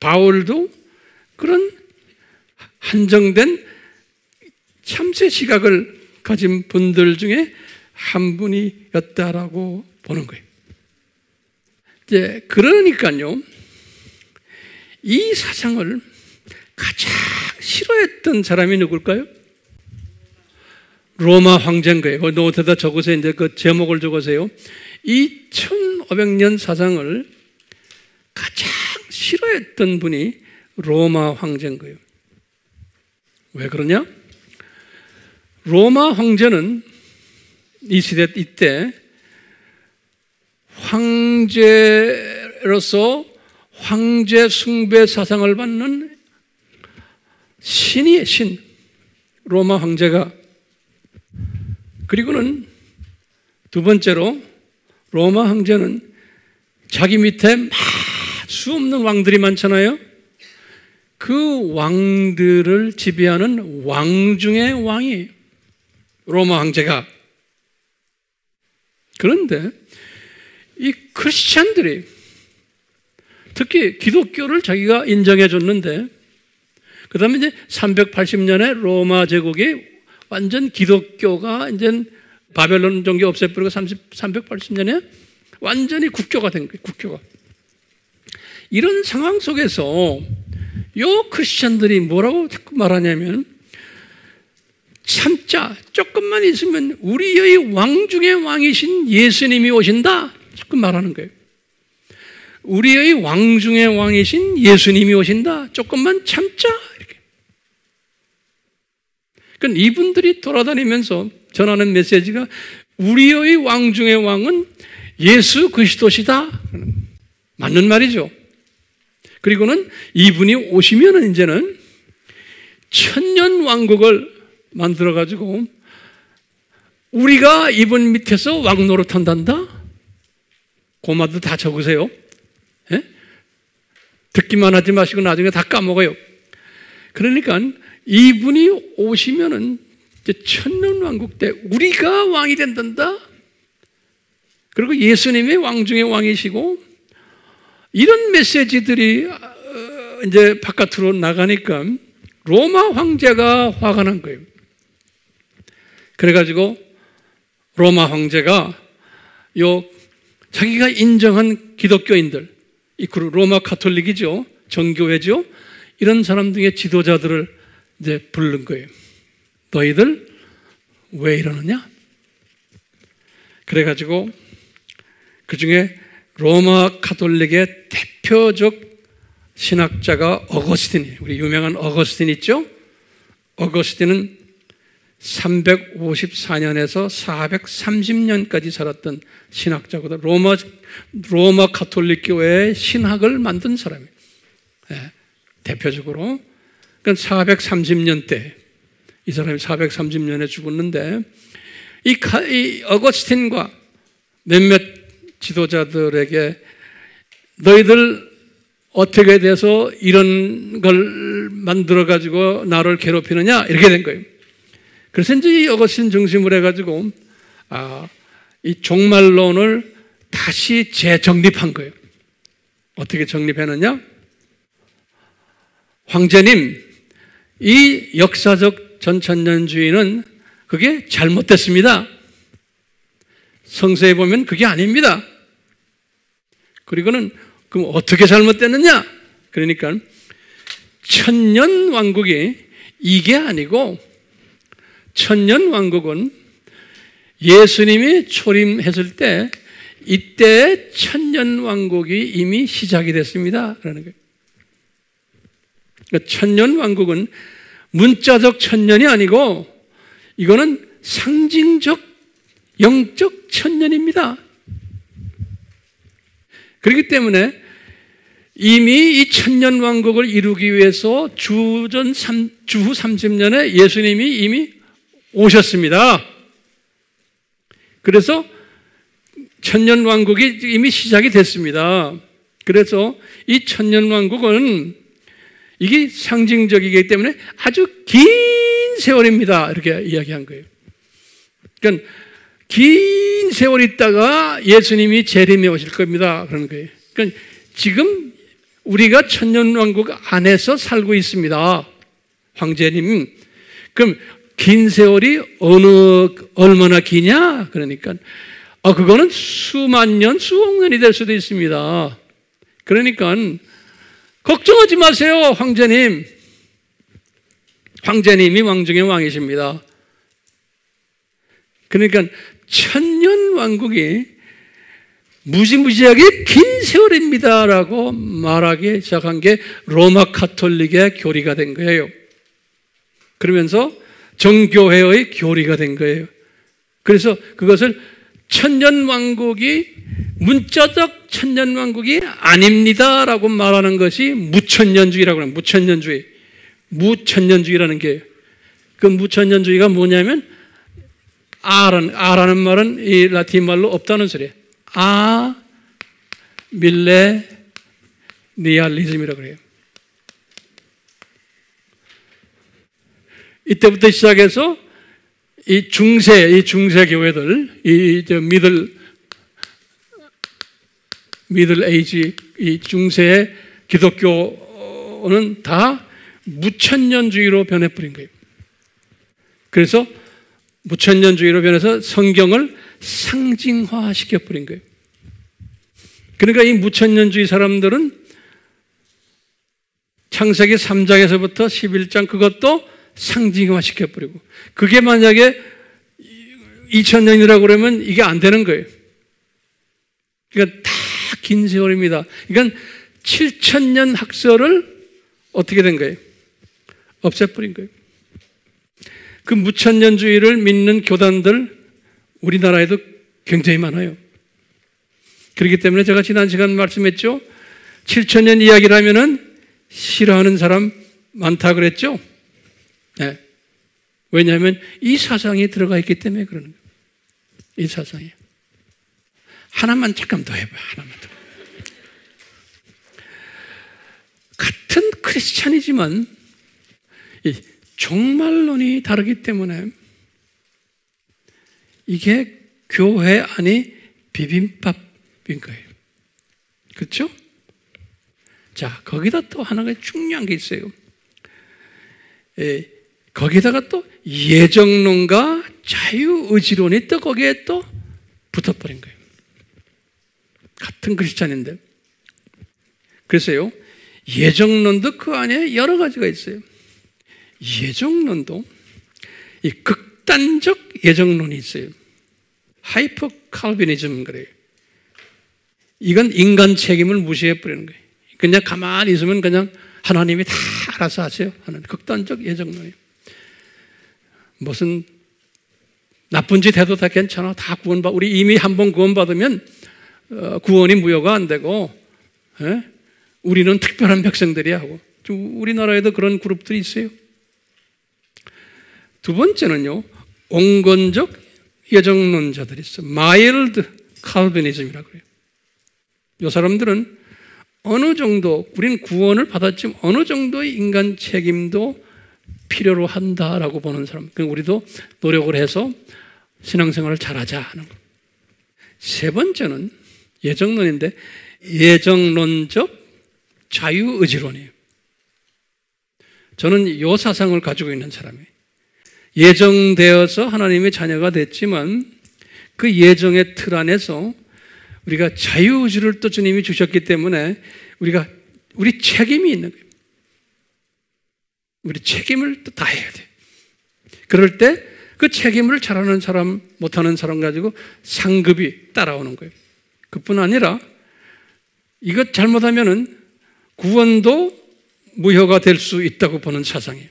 [SPEAKER 1] 바울도 그런 한정된 참새 시각을 가진 분들 중에 한 분이었다라고 보는 거예요. 이제 그러니까요, 이 사상을 가장 싫어했던 사람이 누굴까요? 로마 황제인 거예요. 그 노트에다 적으세요. 이제 그 제목을 적으세요. 이 1500년 사상을 가장 싫어했던 분이 로마 황제인 거예요. 왜 그러냐? 로마 황제는 이 시대 이때 황제로서 황제 숭배 사상을 받는 신이에요, 신. 로마 황제가. 그리고는 두 번째로 로마 황제는 자기 밑에 수없는 왕들이 많잖아요. 그 왕들을 지배하는 왕 중의 왕이에요. 로마 황제가. 그런데 이 크리스찬들이 특히 기독교를 자기가 인정해 줬는데 그 다음에 이제 380년에 로마 제국이 완전 기독교가 이제 바벨론 종교 없애버리고 380년에 완전히 국교가 된 거예요. 국교가. 이런 상황 속에서 요 크리스찬들이 뭐라고 자꾸 말하냐면 참자, 조금만 있으면 우리의 왕 중의 왕이신 예수님이 오신다. 자꾸 말하는 거예요. 우리의 왕 중의 왕이신 예수님이 오신다. 조금만 참자. 이렇게. 그러니까 이분들이 돌아다니면서 전하는 메시지가 우리의 왕 중의 왕은 예수 그리스도시다. 맞는 말이죠. 그리고는 이분이 오시면은 이제는 천년 왕국을 만들어가지고 우리가 이분 밑에서 왕 노릇한단다? 고마도 다 적으세요. 예? 듣기만 하지 마시고 나중에 다 까먹어요. 그러니까 이분이 오시면은 이제 천년 왕국 때 우리가 왕이 된단다? 그리고 예수님이 왕 중에 왕이시고 이런 메시지들이 이제 바깥으로 나가니까 로마 황제가 화가 난 거예요. 그래가지고 로마 황제가 자기가 인정한 기독교인들, 이 로마 가톨릭이죠, 정교회죠, 이런 사람 중에 지도자들을 이제 부른 거예요. 너희들 왜 이러느냐? 그래가지고 그 중에 로마 가톨릭의 대표적 신학자가 어거스틴이에요. 우리 유명한 어거스틴 있죠? 어거스틴은 354년에서 430년까지 살았던 신학자거든. 로마 가톨릭 교회의 신학을 만든 사람이에요. 네, 대표적으로. 그러니까 430년대, 이 사람이 430년에 죽었는데, 이 어거스틴과 몇몇 지도자들에게 너희들 어떻게 돼서 이런 걸 만들어가지고 나를 괴롭히느냐? 이렇게 된 거예요. 그래서 이제 이 어거스틴 중심으로 해가지고, 이 종말론을 다시 재정립한 거예요. 어떻게 정립했느냐? 황제님, 이 역사적 전천년주의는 그게 잘못됐습니다. 성서에 보면 그게 아닙니다. 그리고는 그럼 어떻게 잘못됐느냐? 그러니까 천년 왕국이 이게 아니고 천년 왕국은 예수님이 초림했을 때 이때 천년 왕국이 이미 시작이 됐습니다. 그러는 거예요. 그러니까 천년 왕국은 문자적 천년이 아니고 이거는 상징적 영적 천년입니다. 그렇기 때문에 이미 이 천년 왕국을 이루기 위해서 주후 30년에 예수님이 이미 오셨습니다. 그래서 천년 왕국이 이미 시작이 됐습니다. 그래서 이 천년 왕국은 이게 상징적이기 때문에 아주 긴 세월입니다. 이렇게 이야기한 거예요. 그러니까 긴 세월 있다가 예수님이 재림에 오실 겁니다. 그런 거예요. 그러니까 지금 우리가 천년왕국 안에서 살고 있습니다. 황제님. 그럼 긴 세월이 얼마나 기냐? 그러니까 그거는 수만 년, 수억 년이 될 수도 있습니다. 그러니까 걱정하지 마세요, 황제님. 황제님이 왕 중의 왕이십니다. 그러니까 천년 왕국이 무지무지하게 긴 세월입니다라고 말하기 시작한 게 로마 가톨릭의 교리가 된 거예요. 그러면서 정교회의 교리가 된 거예요. 그래서 그것을 천년왕국이 문자적 천년왕국이 아닙니다라고 말하는 것이 무천년주의라고 합니다. 무천년주의. 무천년주의라는 게 그 무천년주의가 뭐냐면 아라는 말은 이 라틴 말로 없다는 소리예요. 밀레니얼리즘이라고 그래요. 이때부터 시작해서 이 중세 교회들, 미들 에이지, 이 중세의 기독교는 다 무천년주의로 변해버린 거예요. 그래서 무천년주의로 변해서 성경을 상징화시켜버린 거예요. 그러니까 이 무천년주의 사람들은 창세기 3장에서부터 11장 그것도 상징화시켜버리고, 그게 만약에 2000년이라고 그러면 이게 안 되는 거예요. 그러니까 다 긴 세월입니다. 그러니까 7000년 학설을 어떻게 된 거예요? 없애버린 거예요. 그 무천년주의를 믿는 교단들 우리나라에도 굉장히 많아요. 그렇기 때문에 제가 지난 시간 말씀했죠. 7000년 이야기를 하면은 싫어하는 사람 많다 그랬죠. 네. 왜냐하면 이 사상이 들어가 있기 때문에 그러는 거예요. 이 사상이. 하나만 잠깐 더 해봐요. 하나만 더. 같은 크리스찬이지만 이 종말론이 다르기 때문에 이게 교회 안이 비빔밥인 거예요. 그렇죠? 자, 거기다 또 하나가 중요한 게 있어요. 거기다가 또 예정론과 자유의지론이 또 거기에 또 붙어버린 거예요. 같은 크리스찬인데. 그래서요, 예정론도 그 안에 여러 가지가 있어요. 예정론도 이 극단적 예정론이 있어요. 하이퍼 칼비니즘 그래요. 이건 인간 책임을 무시해 버리는 거예요. 그냥 가만히 있으면 그냥 하나님이 다 알아서 하세요 하는 극단적 예정론이에요. 무슨 나쁜 짓 해도 다 괜찮아. 다 구원받아. 우리 이미 한 번 구원받으면 구원이 무효가 안 되고, 우리는 특별한 백성들이야 하고. 우리나라에도 그런 그룹들이 있어요. 두 번째는요, 온건적 예정론자들이 있어요. 마일드 칼비니즘이라고 그래요. 이 사람들은 어느 정도, 우리는 구원을 받았지만 어느 정도의 인간 책임도 필요로 한다라고 보는 사람. 우리도 노력을 해서 신앙생활을 잘하자 하는 거. 세 번째는 예정론인데 예정론적 자유의지론이에요. 저는 이 사상을 가지고 있는 사람이에요. 예정되어서 하나님의 자녀가 됐지만 그 예정의 틀 안에서 우리가 자유의지를 또 주님이 주셨기 때문에 우리 책임이 있는 거예요. 우리 책임을 또 다해야 돼요. 그럴 때 그 책임을 잘하는 사람, 못하는 사람 가지고 상급이 따라오는 거예요. 그뿐 아니라 이것 잘못하면은 구원도 무효가 될 수 있다고 보는 사상이에요.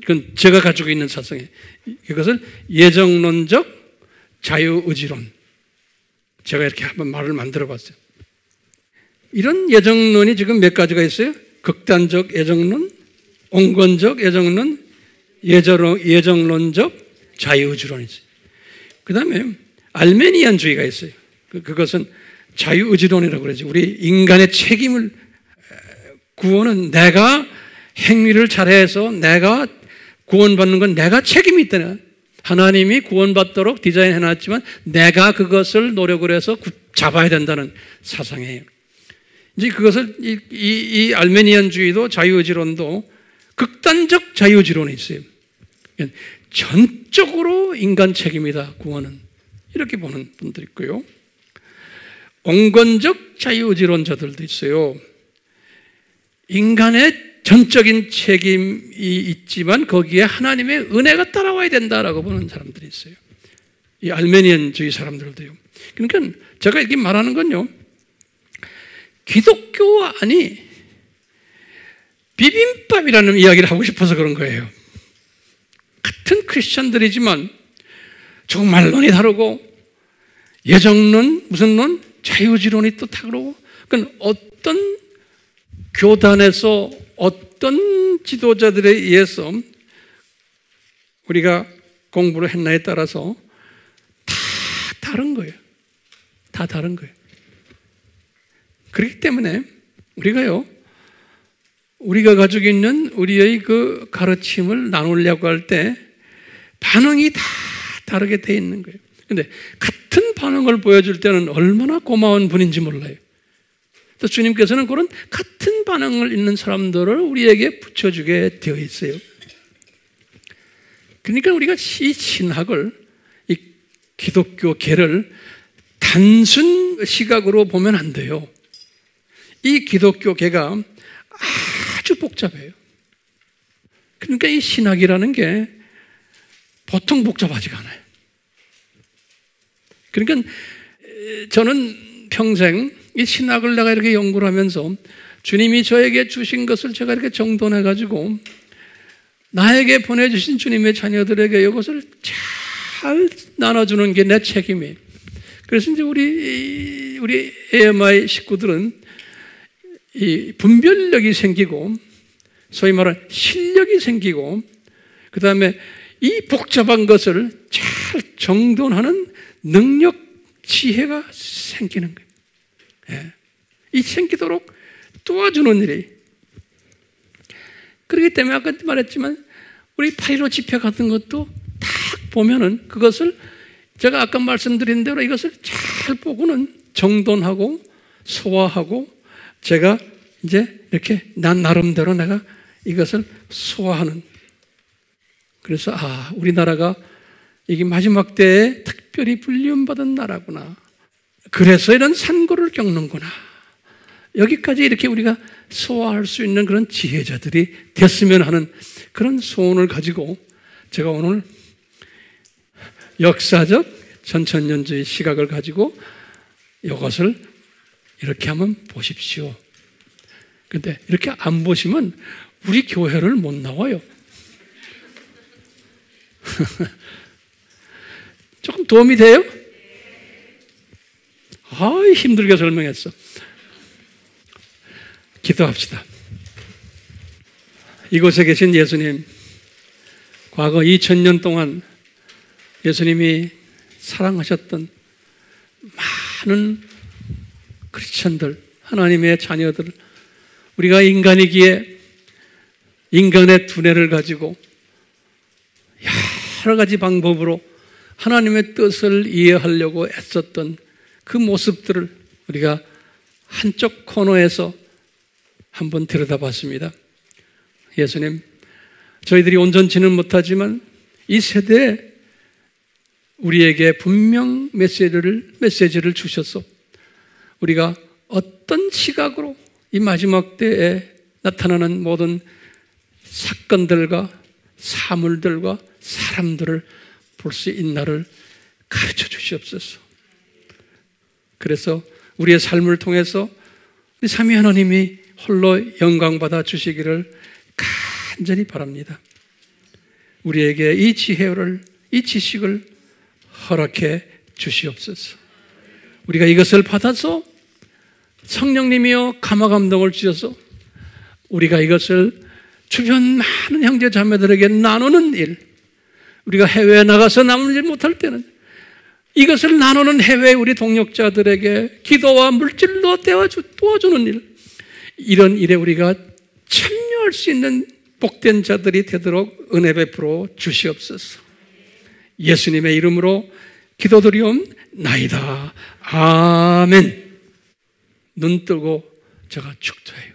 [SPEAKER 1] 이건 제가 가지고 있는 사상이에요. 이것을 예정론적 자유의지론. 제가 이렇게 한번 말을 만들어 봤어요. 이런 예정론이 지금 몇 가지가 있어요? 극단적 예정론, 온건적 예정론, 예정론적 자유의지론이 있어요. 그 다음에 알메니안주의가 있어요. 그것은 자유의지론이라고 그러지. 우리 인간의 책임을, 구원은 내가 행위를 잘해서 내가 구원받는 건 내가 책임이 있다. 하나님이 구원받도록 디자인해놨지만 내가 그것을 노력을 해서 잡아야 된다는 사상이에요. 이제 그것을 이 알메니안주의도 자유의지론도 극단적 자유의지론이 있어요. 전적으로 인간 책임이다, 구원은. 이렇게 보는 분도 있고요. 온건적 자유의지론자들도 있어요. 인간의 전적인 책임이 있지만 거기에 하나님의 은혜가 따라와야 된다라고 보는 사람들이 있어요. 이 알메니안주의 사람들도요. 그러니까 제가 이렇게 말하는 건요, 기독교 안이 비빔밥이라는 이야기를 하고 싶어서 그런 거예요. 같은 크리스천들이지만 정말론이 다르고 예정론, 무슨 론, 자유지론이 또 다르고, 그러니까 어떤 교단에서 어떤 지도자들에 의해서 우리가 공부를 했나에 따라서 다 다른 거예요. 다 다른 거예요. 그렇기 때문에 우리가 가지고 있는 우리의 그 가르침을 나누려고 할 때 반응이 다 다르게 돼 있는 거예요. 근데 같은 반응을 보여줄 때는 얼마나 고마운 분인지 몰라요. 또 주님께서는 그런 같은 반응을 있는 사람들을 우리에게 붙여주게 되어 있어요. 그러니까 우리가 이 신학을, 이 기독교계를 단순 시각으로 보면 안 돼요. 이 기독교계가 아주 복잡해요. 그러니까 이 신학이라는 게 보통 복잡하지가 않아요. 그러니까 저는 평생 이 신학을 내가 이렇게 연구를 하면서 주님이 저에게 주신 것을 제가 이렇게 정돈해가지고 나에게 보내주신 주님의 자녀들에게 이것을 잘 나눠주는 게 내 책임이에요. 그래서 이제 우리 AMI 식구들은 이 분별력이 생기고 소위 말하는 실력이 생기고 그 다음에 이 복잡한 것을 잘 정돈하는 능력, 지혜가 생기는 거예요. 예. 이 생기도록 도와주는 일이. 그렇기 때문에 아까 말했지만 우리 8.15 집회 같은 것도 딱 보면은 그것을 제가 아까 말씀드린 대로 이것을 잘 보고는 정돈하고 소화하고 제가 이제 이렇게 난 나름대로 내가 이것을 소화하는. 그래서 우리나라가 이게 마지막 때에 특별히 불리움받은 나라구나. 그래서 이런 산고를 겪는구나. 여기까지 이렇게 우리가 소화할 수 있는 그런 지혜자들이 됐으면 하는 그런 소원을 가지고 제가 오늘 역사적 전천년주의 시각을 가지고 이것을 이렇게 한번 보십시오. 근데 이렇게 안 보시면 우리 교회를 못 나와요. 조금 도움이 돼요? 힘들게 설명했어. 기도합시다. 이곳에 계신 예수님, 과거 2000년 동안 예수님이 사랑하셨던 많은 크리스천들, 하나님의 자녀들, 우리가 인간이기에 인간의 두뇌를 가지고 여러 가지 방법으로 하나님의 뜻을 이해하려고 애썼던 그 모습들을 우리가 한쪽 코너에서 한번 들여다봤습니다. 예수님, 저희들이 온전치는 못하지만 이 세대에 우리에게 분명 메시지를 주셔서 우리가 어떤 시각으로 이 마지막 때에 나타나는 모든 사건들과 사물들과 사람들을 볼 수 있나를 가르쳐 주시옵소서. 그래서 우리의 삶을 통해서 우리 삼위 하나님이 홀로 영광받아 주시기를 간절히 바랍니다. 우리에게 이 지혜를, 이 지식을 허락해 주시옵소서. 우리가 이것을 받아서 성령님이여 감화 감동을 주셔서 우리가 이것을 주변 많은 형제 자매들에게 나누는 일, 우리가 해외에 나가서 나누지 못할 때는 이것을 나누는 해외 우리 동역자들에게 기도와 물질로 도와주는 일, 이런 일에 우리가 참여할 수 있는 복된 자들이 되도록 은혜 베풀어 주시옵소서. 예수님의 이름으로 기도드리옵나이다. 아멘. 눈 뜨고 제가 축도해요.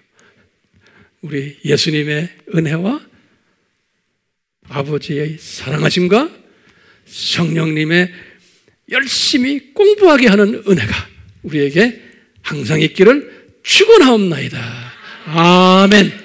[SPEAKER 1] 우리 예수님의 은혜와 아버지의 사랑하심과 성령님의 열심히 공부하게 하는 은혜가 우리에게 항상 있기를 축원하옵나이다. 아멘.